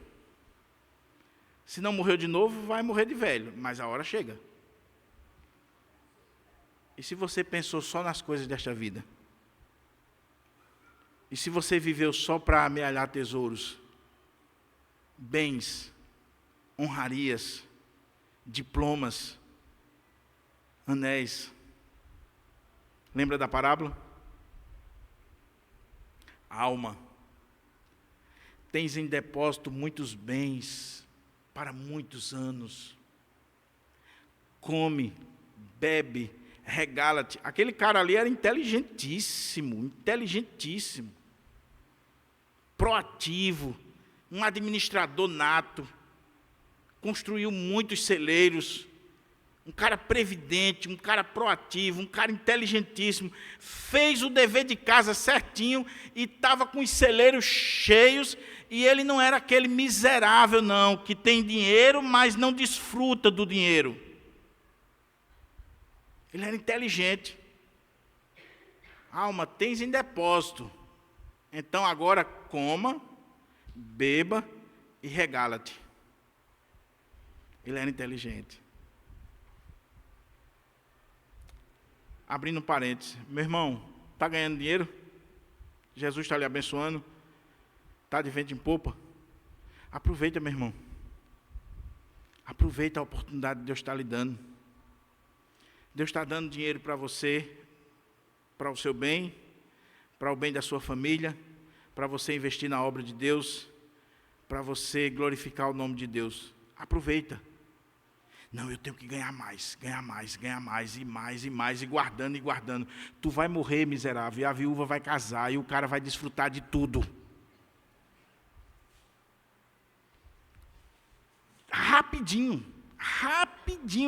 Se não morreu de novo, vai morrer de velho. Mas a hora chega. E se você pensou só nas coisas desta vida? E se você viveu só para amealhar tesouros? Bens, honrarias, diplomas, anéis. Lembra da parábola? Alma. Tens em depósito muitos bens para muitos anos. Come, bebe, regala-te. Aquele cara ali era inteligentíssimo, proativo, um administrador nato, construiu muitos celeiros, um cara previdente, um cara proativo, um cara inteligentíssimo, fez o dever de casa certinho e estava com os celeiros cheios, e ele não era aquele miserável não, que tem dinheiro, mas não desfruta do dinheiro. Ele era inteligente. Alma, tens em depósito, então agora coma, beba e regala-te. Ele era inteligente. Abrindo parênteses, meu irmão, está ganhando dinheiro? Jesus está lhe abençoando? Está de vento em popa? Aproveita, meu irmão. Aproveita a oportunidade que Deus está lhe dando. Deus está dando dinheiro para você, para o seu bem, para o bem da sua família, para você investir na obra de Deus, para você glorificar o nome de Deus. Aproveita. Não, eu tenho que ganhar mais, e guardando. Tu vai morrer, miserável, e a viúva vai casar, e o cara vai desfrutar de tudo. Rapidinho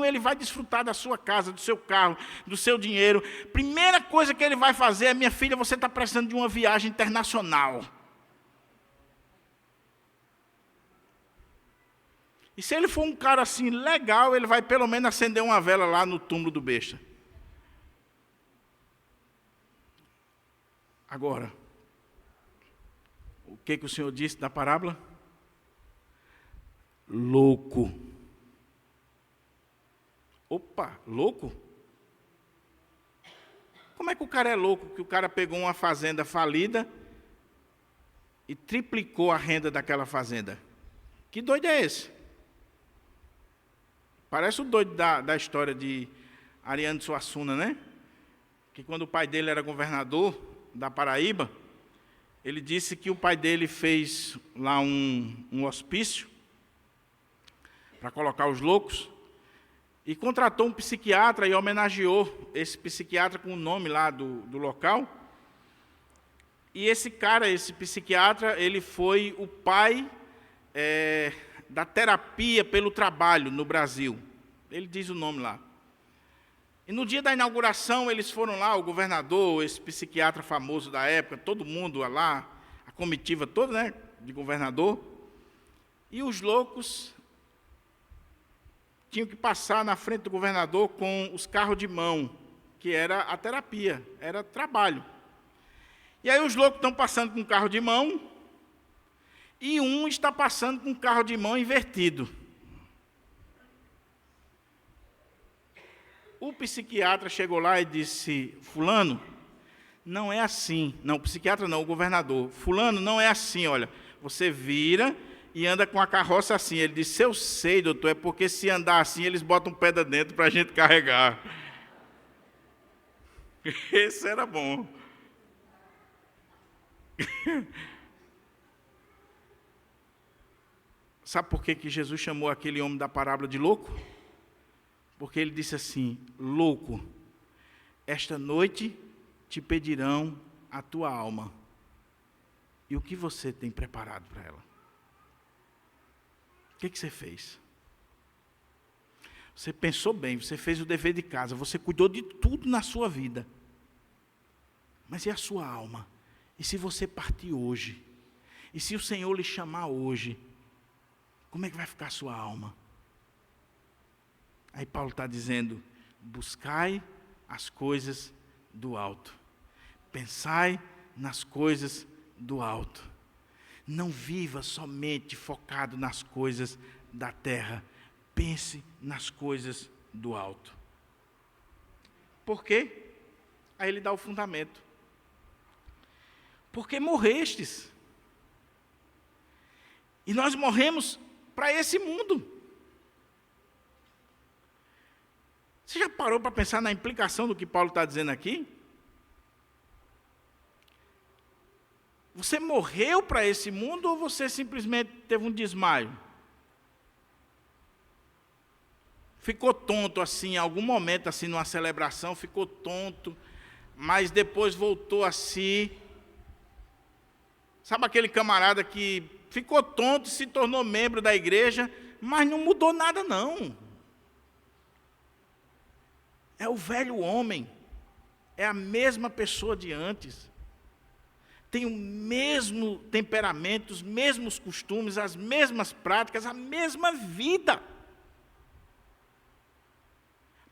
ele vai desfrutar da sua casa, do seu carro, do seu dinheiro. Primeira coisa que ele vai fazer é, minha filha, você está precisando de uma viagem internacional. E se ele for um cara assim legal, ele vai pelo menos acender uma vela lá no túmulo do besta. Agora, o que o Senhor disse na parábola? Louco. Opa, louco? Como é que o cara é louco? Que o cara pegou uma fazenda falida e triplicou a renda daquela fazenda. Que doido é esse? Parece o doido da história de Ariano Suassuna, né? Que quando o pai dele era governador da Paraíba, ele disse que o pai dele fez lá um hospício para colocar os loucos, e contratou um psiquiatra e homenageou esse psiquiatra com o nome lá do local. E esse cara, esse psiquiatra, ele foi o pai da terapia pelo trabalho no Brasil. Ele diz o nome lá. E no dia da inauguração, eles foram lá, o governador, esse psiquiatra famoso da época, todo mundo lá, a comitiva toda, né, de governador. E os loucos tinham que passar na frente do governador com os carros de mão, que era a terapia, era trabalho. E aí os loucos estão passando com o carro de mão, e um está passando com o carro de mão invertido. O psiquiatra chegou lá e disse: fulano, não é assim. Não, o psiquiatra não, o governador. Fulano, não é assim, olha. Você vira e anda com a carroça assim. Ele disse: eu sei, doutor, é porque se andar assim, eles botam pedra dentro para a gente carregar. Esse era bom. Sabe por que Jesus chamou aquele homem da parábola de louco? Porque ele disse assim: louco, esta noite te pedirão a tua alma. E o que você tem preparado para ela? O que você fez? Você pensou bem, você fez o dever de casa, você cuidou de tudo na sua vida. Mas e a sua alma? E se você partir hoje? E se o Senhor lhe chamar hoje? Como é que vai ficar a sua alma? Aí Paulo está dizendo: buscai as coisas do alto. Pensai nas coisas do alto. Não viva somente focado nas coisas da terra. Pense nas coisas do alto. Por quê? Aí ele dá o fundamento. Porque morrestes. E nós morremos para esse mundo. Você já parou para pensar na implicação do que Paulo está dizendo aqui? Você morreu para esse mundo ou você simplesmente teve um desmaio? Ficou tonto assim, em algum momento, assim, numa celebração, ficou tonto, mas depois voltou a si. Sabe aquele camarada que ficou tonto e se tornou membro da igreja, mas não mudou nada, não. É o velho homem, é a mesma pessoa de antes. Tem o mesmo temperamento, os mesmos costumes, as mesmas práticas, a mesma vida.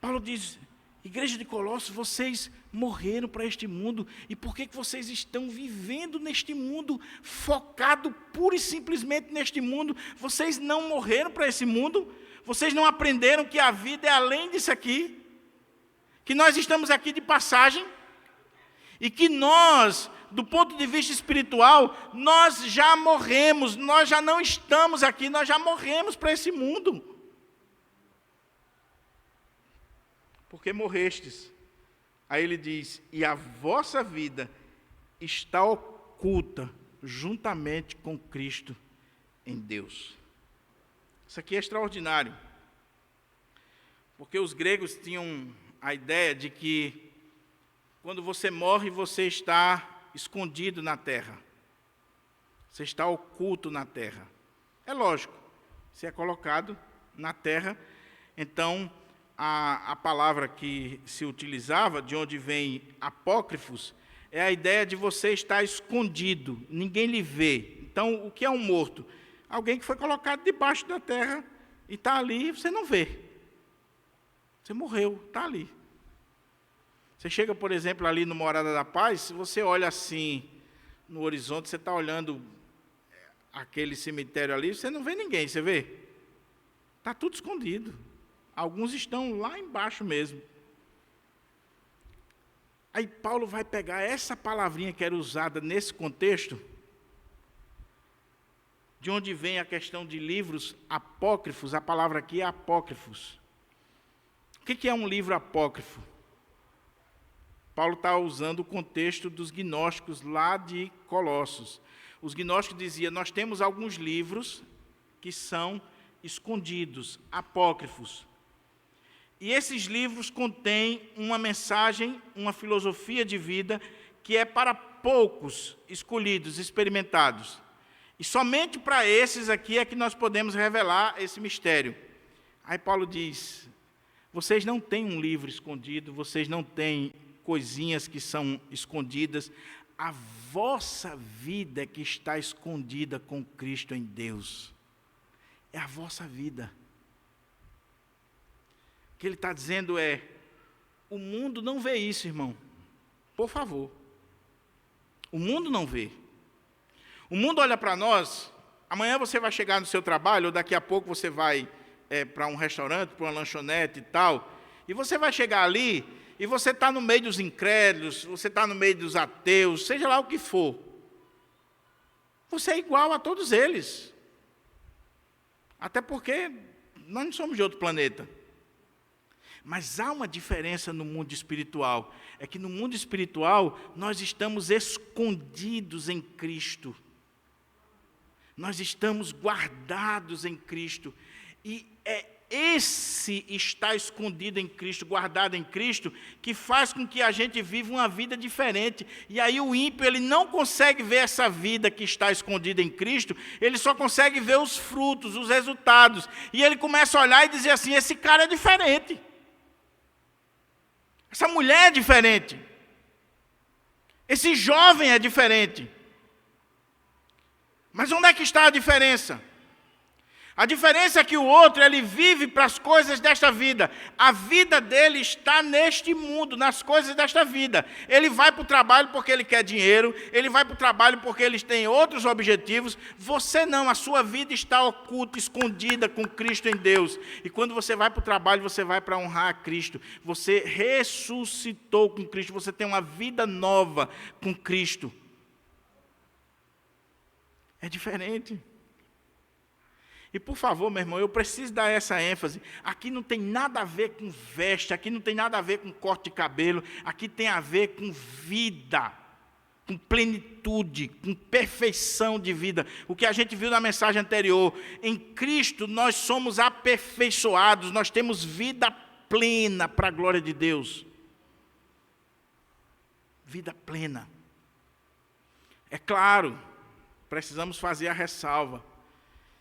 Paulo diz: igreja de Colossos, vocês morreram para este mundo. E por que vocês estão vivendo neste mundo, focado pura e simplesmente neste mundo? Vocês não morreram para esse mundo? Vocês não aprenderam que a vida é além disso aqui? Que nós estamos aqui de passagem? E que nós, do ponto de vista espiritual, nós já morremos, nós já não estamos aqui, nós já morremos para esse mundo. Porque morrestes. Aí ele diz: e a vossa vida está oculta juntamente com Cristo em Deus. Isso aqui é extraordinário. Porque os gregos tinham a ideia de que quando você morre, você está escondido na terra. Você está oculto na terra. É lógico, se é colocado na terra, então a palavra que se utilizava, de onde vem apócrifos, é a ideia de você estar escondido, ninguém lhe vê. Então, o que é um morto? Alguém que foi colocado debaixo da terra e está ali, você não vê. Você morreu, está ali. Você chega, por exemplo, ali no Morada da Paz, se você olha assim no horizonte, você está olhando aquele cemitério ali, você não vê ninguém, você vê? Está tudo escondido. Alguns estão lá embaixo mesmo. Aí Paulo vai pegar essa palavrinha que era usada nesse contexto, de onde vem a questão de livros apócrifos, a palavra aqui é apócrifos. O que é um livro apócrifo? Paulo está usando o contexto dos gnósticos lá de Colossos. Os gnósticos diziam: nós temos alguns livros que são escondidos, apócrifos. E esses livros contêm uma mensagem, uma filosofia de vida que é para poucos escolhidos, experimentados. E somente para esses aqui é que nós podemos revelar esse mistério. Aí Paulo diz: vocês não têm um livro escondido, vocês não têm coisinhas que são escondidas. A vossa vida é que está escondida com Cristo em Deus. É a vossa vida. O que ele está dizendo é, o mundo não vê isso, irmão. Por favor. O mundo não vê. O mundo olha para nós, amanhã você vai chegar no seu trabalho, ou daqui a pouco você vai para um restaurante, para uma lanchonete e tal, e você vai chegar ali, e você está no meio dos incrédulos, você está no meio dos ateus, seja lá o que for. Você é igual a todos eles. Até porque nós não somos de outro planeta. Mas há uma diferença no mundo espiritual. É que no mundo espiritual, nós estamos escondidos em Cristo. Nós estamos guardados em Cristo. E é esse estar escondido em Cristo, guardado em Cristo, que faz com que a gente viva uma vida diferente. E aí o ímpio, ele não consegue ver essa vida que está escondida em Cristo, ele só consegue ver os frutos, os resultados. E ele começa a olhar e dizer assim, esse cara é diferente. Essa mulher é diferente. Esse jovem é diferente. Mas onde é que está a diferença? A diferença é que o outro, ele vive para as coisas desta vida. A vida dele está neste mundo, nas coisas desta vida. Ele vai para o trabalho porque ele quer dinheiro, ele vai para o trabalho porque ele tem outros objetivos. Você não, a sua vida está oculta, escondida com Cristo em Deus. E quando você vai para o trabalho, você vai para honrar a Cristo. Você ressuscitou com Cristo, você tem uma vida nova com Cristo. É diferente. E por favor, meu irmão, eu preciso dar essa ênfase. Aqui não tem nada a ver com veste, aqui não tem nada a ver com corte de cabelo, aqui tem a ver com vida, com plenitude, com perfeição de vida. O que a gente viu na mensagem anterior, em Cristo nós somos aperfeiçoados, nós temos vida plena para a glória de Deus. Vida plena. É claro, precisamos fazer a ressalva.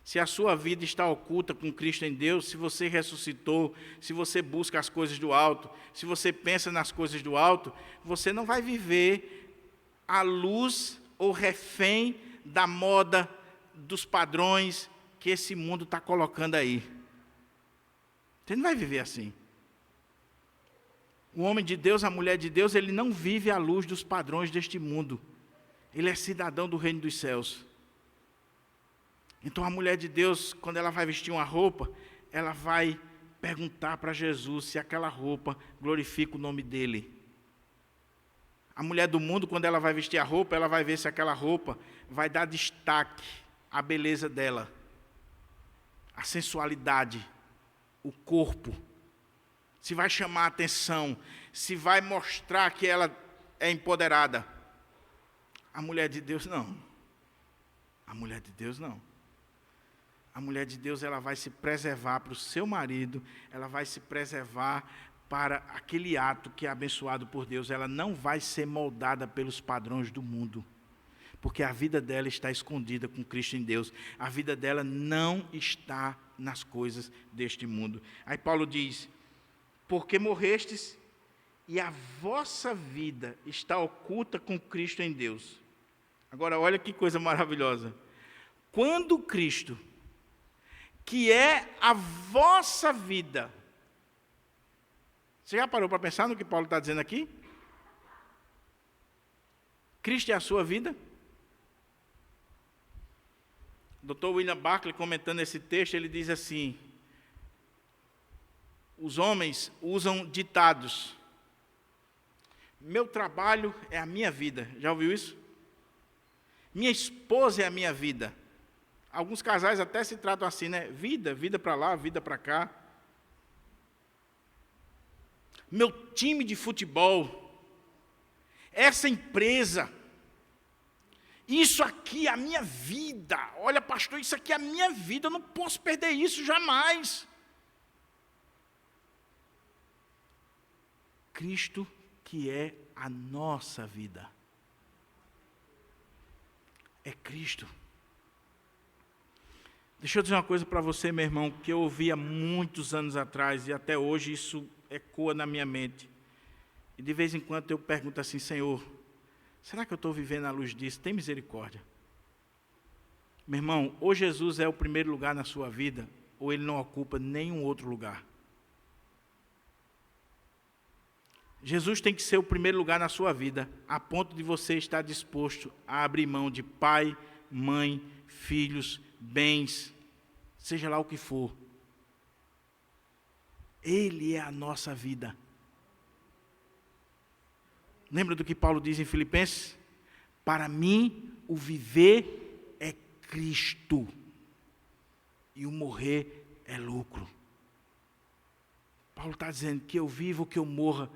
Se a sua vida está oculta com Cristo em Deus, se você ressuscitou, se você busca as coisas do alto, se você pensa nas coisas do alto, você não vai viver à luz ou refém da moda, dos padrões que esse mundo está colocando aí. Você não vai viver assim. O homem de Deus, a mulher de Deus, ele não vive à luz dos padrões deste mundo. Ele é cidadão do reino dos céus. Então a mulher de Deus, quando ela vai vestir uma roupa, ela vai perguntar para Jesus se aquela roupa glorifica o nome dele. A mulher do mundo, quando ela vai vestir a roupa, ela vai ver se aquela roupa vai dar destaque à beleza dela, à sensualidade, o corpo, se vai chamar a atenção, se vai mostrar que ela é empoderada. A mulher de Deus não. A mulher de Deus não. A mulher de Deus, ela vai se preservar para o seu marido, ela vai se preservar para aquele ato que é abençoado por Deus. Ela não vai ser moldada pelos padrões do mundo, porque a vida dela está escondida com Cristo em Deus. A vida dela não está nas coisas deste mundo. Aí Paulo diz, porque morrestes e a vossa vida está oculta com Cristo em Deus. Agora, olha que coisa maravilhosa. Quando Cristo, que é a vossa vida. Você já parou para pensar no que Paulo está dizendo aqui? Cristo é a sua vida? O Dr. William Barclay, comentando esse texto, ele diz assim, os homens usam ditados. Meu trabalho é a minha vida. Já ouviu isso? Minha esposa é a minha vida. Alguns casais até se tratam assim, né? Vida para lá, vida para cá. Meu time de futebol, essa empresa, isso aqui é a minha vida. Olha, pastor, isso aqui é a minha vida, eu não posso perder isso jamais. Cristo, que é a nossa vida. É Cristo. Deixa eu dizer uma coisa para você, meu irmão, que eu ouvi há muitos anos atrás e até hoje isso ecoa na minha mente. E de vez em quando eu pergunto assim, Senhor, será que eu estou vivendo à luz disso? Tem misericórdia. Meu irmão, ou Jesus é o primeiro lugar na sua vida, ou ele não ocupa nenhum outro lugar. Jesus tem que ser o primeiro lugar na sua vida, a ponto de você estar disposto a abrir mão de pai, mãe, filhos, bens, seja lá o que for. Ele é a nossa vida. Lembra do que Paulo diz em Filipenses? Para mim, o viver é Cristo e o morrer é lucro. Paulo está dizendo que eu vivo ou que eu morra,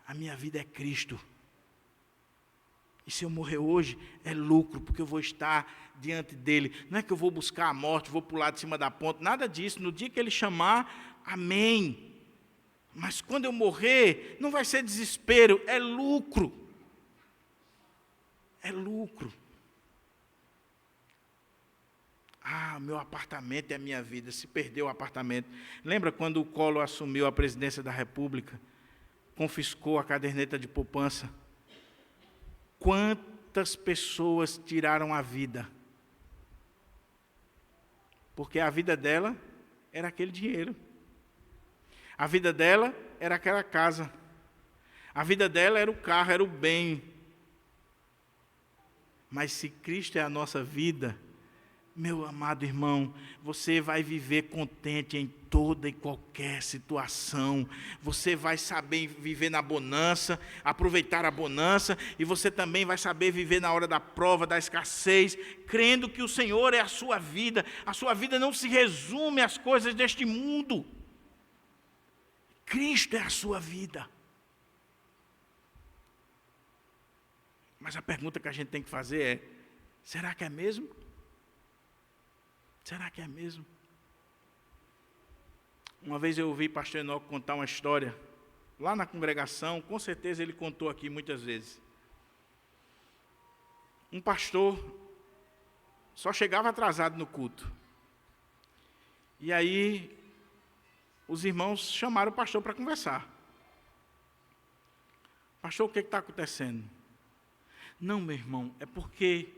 a minha vida é Cristo. E se eu morrer hoje, é lucro, porque eu vou estar diante dele. Não é que eu vou buscar a morte, vou pular de cima da ponte, nada disso. No dia que ele chamar, amém. Mas quando eu morrer, não vai ser desespero, é lucro. É lucro. Ah, meu apartamento é a minha vida. Se perdeu o apartamento. Lembra quando o Collor assumiu a presidência da República? Confiscou a caderneta de poupança. Quantas pessoas tiraram a vida? Porque a vida dela era aquele dinheiro. A vida dela era aquela casa. A vida dela era o carro, era o bem. Mas se Cristo é a nossa vida, meu amado irmão, você vai viver contente em toda e qualquer situação. Você vai saber viver na bonança, aproveitar a bonança, e você também vai saber viver na hora da prova, da escassez, crendo que o Senhor é a sua vida. A sua vida não se resume às coisas deste mundo. Cristo é a sua vida. Mas a pergunta que a gente tem que fazer é: será que é mesmo? Será que é mesmo? Uma vez eu ouvi pastor Enoque contar uma história, lá na congregação, com certeza ele contou aqui muitas vezes. Um pastor só chegava atrasado no culto. E aí, os irmãos chamaram o pastor para conversar. Pastor, o que está acontecendo? Não, meu irmão, é porque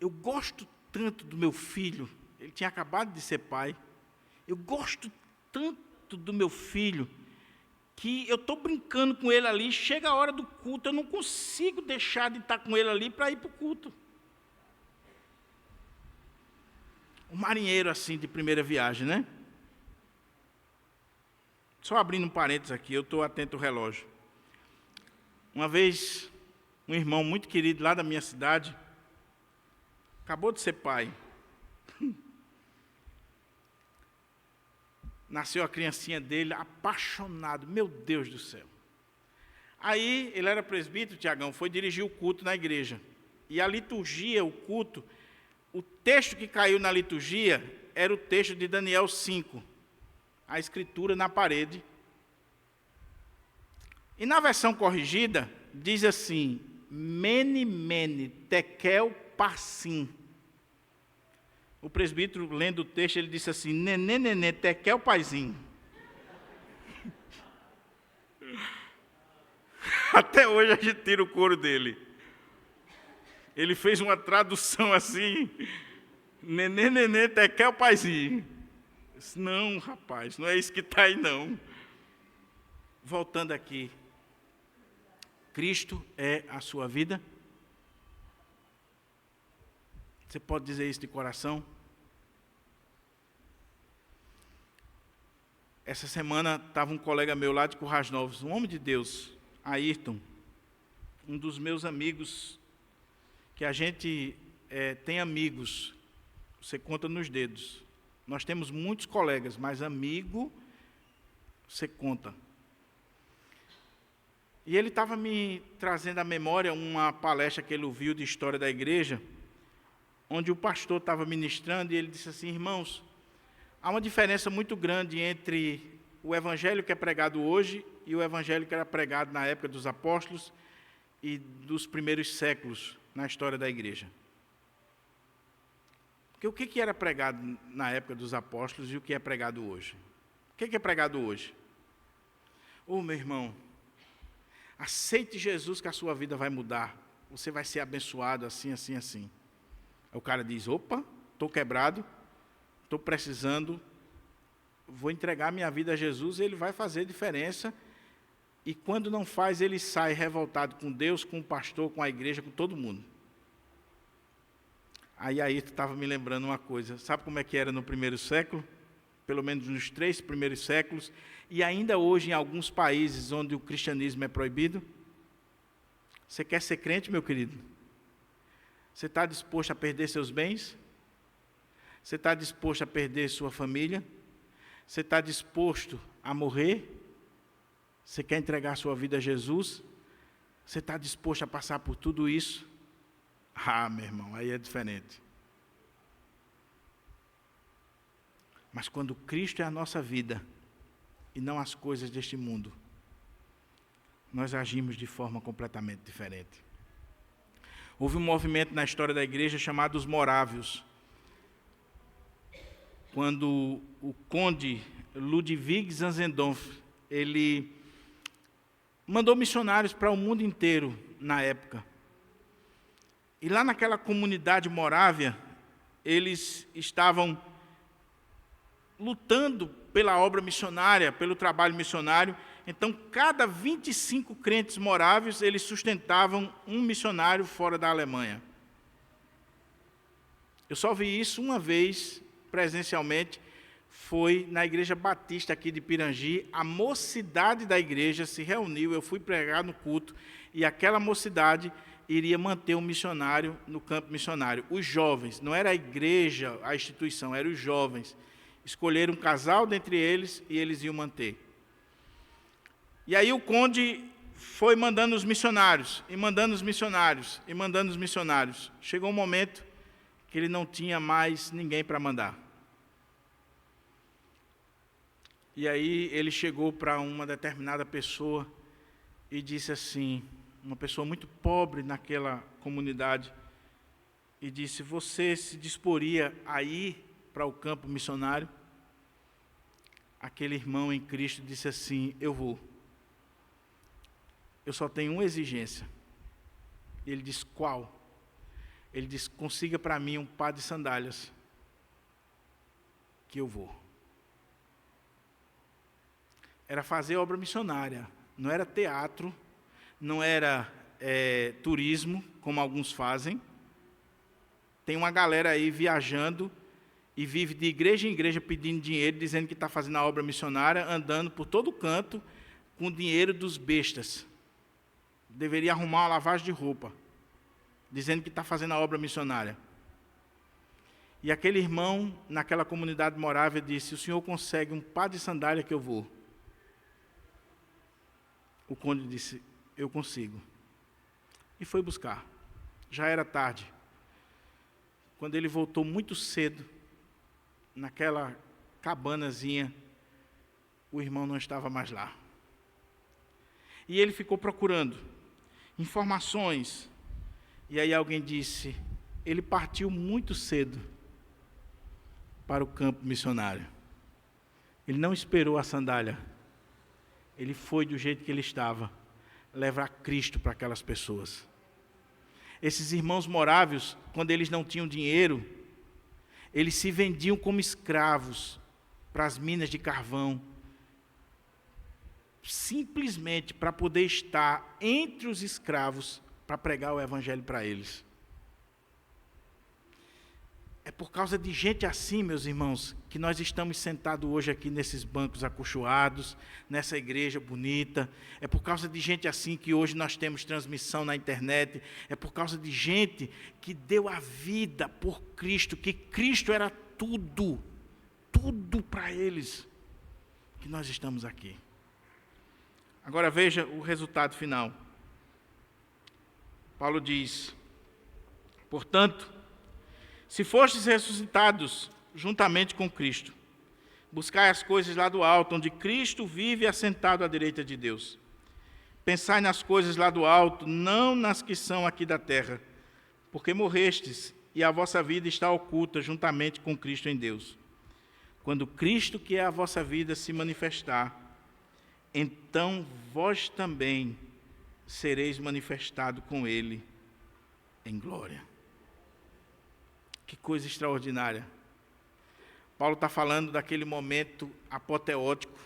eu gosto tanto do meu filho. Ele tinha acabado de ser pai. Eu gosto tanto do meu filho que eu estou brincando com ele ali. Chega a hora do culto, eu não consigo deixar de estar com ele ali para ir para o culto. Um marinheiro assim de primeira viagem, né? Só abrindo um parênteses aqui, eu estou atento ao relógio. Uma vez, um irmão muito querido lá da minha cidade, acabou de ser pai. Nasceu a criancinha dele, apaixonado, meu Deus do céu. Aí, ele era presbítero, Tiagão, foi dirigir o culto na igreja. E a liturgia, o culto, o texto que caiu na liturgia era o texto de Daniel 5, a escritura na parede. E na versão corrigida, diz assim: Mene, mene, tekel, parsim. O presbítero, lendo o texto, ele disse assim: nenê, nenê, tekel, paizinho. Até hoje a gente tira o couro dele. Ele fez uma tradução assim: nenê, nenê, tekel, paizinho. Disse, não, rapaz, não é isso que está aí, não. Voltando aqui. Cristo é a sua vida? Você pode dizer isso de coração? Essa semana estava um colega meu lá de Currais Novos, um homem de Deus, Ayrton, um dos meus amigos, que a gente tem amigos, você conta nos dedos. Nós temos muitos colegas, mas amigo, você conta. E ele estava me trazendo à memória uma palestra que ele ouviu de história da igreja, onde o pastor estava ministrando e ele disse assim: irmãos, há uma diferença muito grande entre o evangelho que é pregado hoje e o evangelho que era pregado na época dos apóstolos e dos primeiros séculos na história da igreja. Porque o que era pregado na época dos apóstolos e o que é pregado hoje? O que é pregado hoje? Ô, meu irmão, aceite Jesus que a sua vida vai mudar. Você vai ser abençoado assim, assim, assim. Aí o cara diz: opa, estou quebrado, estou precisando, vou entregar minha vida a Jesus e Ele vai fazer diferença. E quando não faz, ele sai revoltado com Deus, com o pastor, com a igreja, com todo mundo. Aí Ayrton estava me lembrando uma coisa. Sabe como é que era no primeiro século? Pelo menos nos 3 primeiros séculos. E ainda hoje em alguns países onde o cristianismo é proibido. Você quer ser crente, meu querido? Você está disposto a perder seus bens? Você está disposto a perder sua família? Você está disposto a morrer? Você quer entregar sua vida a Jesus? Você está disposto a passar por tudo isso? Ah, meu irmão, aí é diferente. Mas quando Cristo é a nossa vida, e não as coisas deste mundo, nós agimos de forma completamente diferente. Houve um movimento na história da igreja chamado os Morávios, quando o conde Ludwig Zinzendorf, ele mandou missionários para o mundo inteiro na época. E lá naquela comunidade morávia, eles estavam lutando pela obra missionária, pelo trabalho missionário. Então, cada 25 crentes morávios, eles sustentavam um missionário fora da Alemanha. Eu só vi isso uma vez, presencialmente, foi na Igreja Batista aqui de Pirangi. A mocidade da igreja se reuniu, eu fui pregar no culto, e aquela mocidade iria manter um missionário no campo missionário. Os jovens, não era a igreja, a instituição, eram os jovens. Escolheram um casal dentre eles e eles iam manter. E aí o conde foi mandando os missionários, e mandando os missionários, e mandando os missionários. Chegou um momento que ele não tinha mais ninguém para mandar. E aí ele chegou para uma determinada pessoa e disse assim, uma pessoa muito pobre naquela comunidade, e disse: você se disporia a ir para o campo missionário? Aquele irmão em Cristo disse assim: eu vou. Eu só tenho uma exigência. Ele disse: qual? Ele disse: consiga para mim um par de sandálias, que eu vou. Era fazer obra missionária, não era teatro, não era turismo, como alguns fazem. Tem uma galera aí viajando e vive de igreja em igreja pedindo dinheiro, dizendo que está fazendo a obra missionária, andando por todo canto com o dinheiro dos bestas. Deveria arrumar uma lavagem de roupa, dizendo que está fazendo a obra missionária. E aquele irmão, naquela comunidade morávia, disse: o senhor consegue um par de sandália que eu vou? O conde disse: eu consigo. E foi buscar. Já era tarde. Quando ele voltou muito cedo, naquela cabanazinha, o irmão não estava mais lá. E ele ficou procurando informações. E aí alguém disse: ele partiu muito cedo para o campo missionário. Ele não esperou a sandália. Ele foi do jeito que ele estava, levar Cristo para aquelas pessoas. Esses irmãos morávios, quando eles não tinham dinheiro, eles se vendiam como escravos para as minas de carvão, simplesmente para poder estar entre os escravos, para pregar o evangelho para eles. É por causa de gente assim, meus irmãos, que nós estamos sentados hoje aqui nesses bancos acolchoados, nessa igreja bonita. É por causa de gente assim que hoje nós temos transmissão na internet. É por causa de gente que deu a vida por Cristo, que Cristo era tudo, tudo para eles, que nós estamos aqui. Agora veja o resultado final. Paulo diz: portanto, se fostes ressuscitados juntamente com Cristo, buscai as coisas lá do alto, onde Cristo vive assentado à direita de Deus. Pensai nas coisas lá do alto, não nas que são aqui da terra, porque morrestes, e a vossa vida está oculta juntamente com Cristo em Deus. Quando Cristo, que é a vossa vida, se manifestar, então vós também sereis manifestado com Ele em glória. Que coisa extraordinária. Paulo está falando daquele momento apoteótico,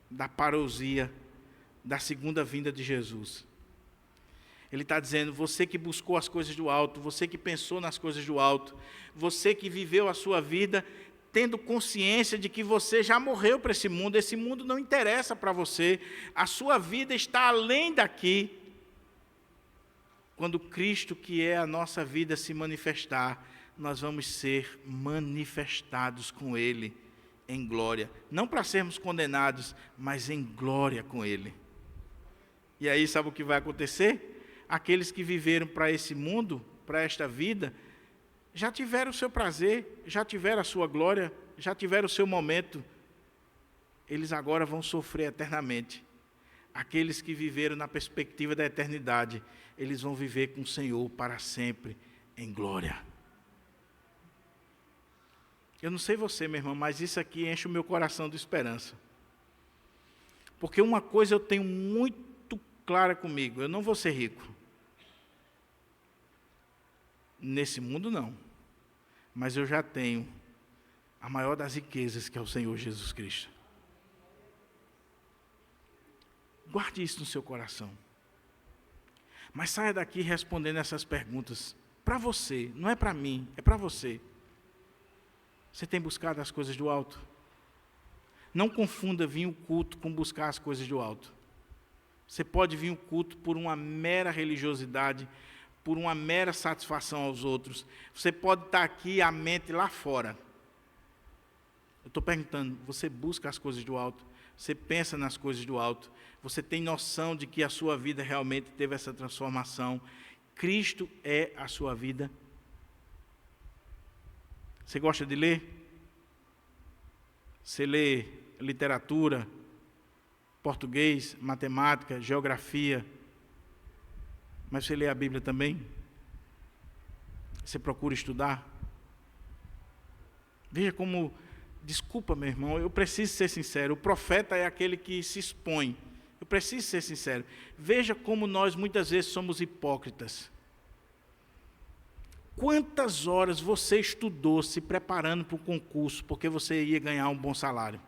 da parousia, da segunda vinda de Jesus. Ele está dizendo, você que buscou as coisas do alto, você que pensou nas coisas do alto, você que viveu a sua vida tendo consciência de que você já morreu para esse mundo não interessa para você, a sua vida está além daqui. Quando Cristo, que é a nossa vida, se manifestar, nós vamos ser manifestados com Ele em glória. Não para sermos condenados, mas em glória com Ele. E aí, sabe o que vai acontecer? Aqueles que viveram para esse mundo, para esta vida, já tiveram o seu prazer, já tiveram a sua glória, já tiveram o seu momento. Eles agora vão sofrer eternamente. Aqueles que viveram na perspectiva da eternidade, eles vão viver com o Senhor para sempre, em glória. Eu não sei você, meu irmão, mas isso aqui enche o meu coração de esperança. Porque uma coisa eu tenho muito clara comigo, eu não vou ser rico. Nesse mundo não, mas eu já tenho a maior das riquezas, que é o Senhor Jesus Cristo. Guarde isso no seu coração. Mas saia daqui respondendo essas perguntas. Para você, não é para mim, é para você. Você tem buscado as coisas do alto? Não confunda vir o culto com buscar as coisas do alto. Você pode vir o culto por uma mera religiosidade, por uma mera satisfação aos outros. Você pode estar aqui a mente lá fora. Eu estou perguntando, você busca as coisas do alto? Você pensa nas coisas do alto? Você tem noção de que a sua vida realmente teve essa transformação? Cristo é a sua vida? Você gosta de ler? Você lê literatura, português, matemática, geografia, mas você lê a Bíblia também? Você procura estudar? Veja como, desculpa meu irmão, eu preciso ser sincero, o profeta é aquele que se expõe, eu preciso ser sincero. Veja como nós muitas vezes somos hipócritas. Quantas horas você estudou se preparando para o concurso, porque você ia ganhar um bom salário?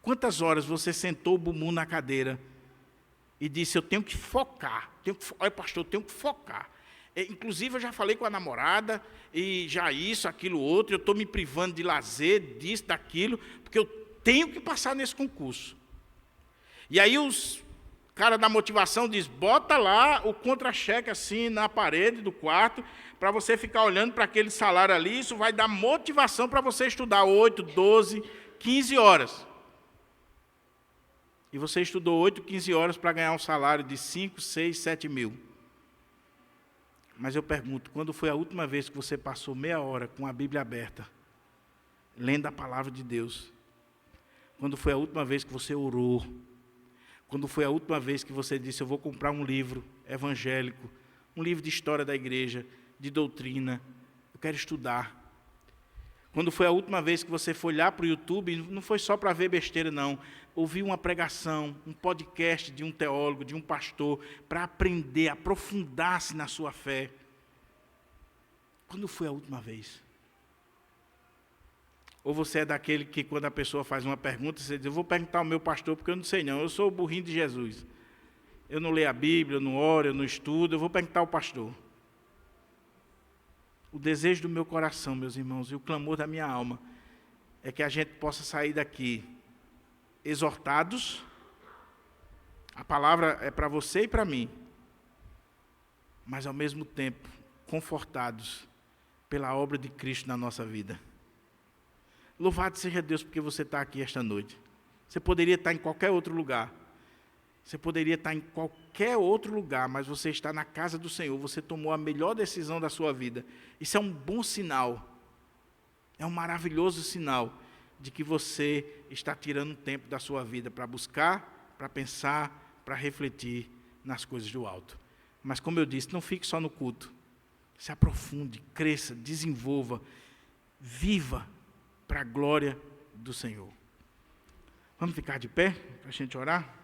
Quantas horas você sentou o bumbum na cadeira e disse, eu tenho que focar, olha pastor, eu tenho que focar. Inclusive eu já falei com a namorada, e já isso, aquilo, outro, eu estou me privando de lazer, disso, daquilo, porque eu tenho que passar nesse concurso. E aí os cara da motivação diz, bota lá o contra-cheque assim na parede do quarto, para você ficar olhando para aquele salário ali, isso vai dar motivação para você estudar 8, 12, 15 horas. E você estudou 8, 15 horas para ganhar um salário de 5, 6, 7 mil. Mas eu pergunto, quando foi a última vez que você passou meia hora com a Bíblia aberta, lendo a palavra de Deus? Quando foi a última vez que você orou? Quando foi a última vez que você disse, eu vou comprar um livro evangélico, um livro de história da igreja, de doutrina, eu quero estudar? Quando foi a última vez que você foi lá para o YouTube, não foi só para ver besteira, não. Ouviu uma pregação, um podcast de um teólogo, de um pastor, para aprender, aprofundar-se na sua fé. Quando foi a última vez? Ou você é daquele que, quando a pessoa faz uma pergunta, você diz, eu vou perguntar ao meu pastor, porque eu não sei não, eu sou o burrinho de Jesus. Eu não leio a Bíblia, eu não oro, eu não estudo, eu vou perguntar ao pastor. O desejo do meu coração, meus irmãos, e o clamor da minha alma, é que a gente possa sair daqui exortados, a palavra é para você e para mim, mas ao mesmo tempo confortados pela obra de Cristo na nossa vida. Louvado seja Deus porque você está aqui esta noite. Você poderia estar em qualquer outro lugar. Você poderia estar em qualquer outro lugar, mas você está na casa do Senhor. Você tomou a melhor decisão da sua vida. Isso é um bom sinal. É um maravilhoso sinal de que você está tirando um tempo da sua vida para buscar, para pensar, para refletir nas coisas do alto. Mas como eu disse, não fique só no culto. Se aprofunde, cresça, desenvolva, viva para a glória do Senhor. Vamos ficar de pé para a gente orar?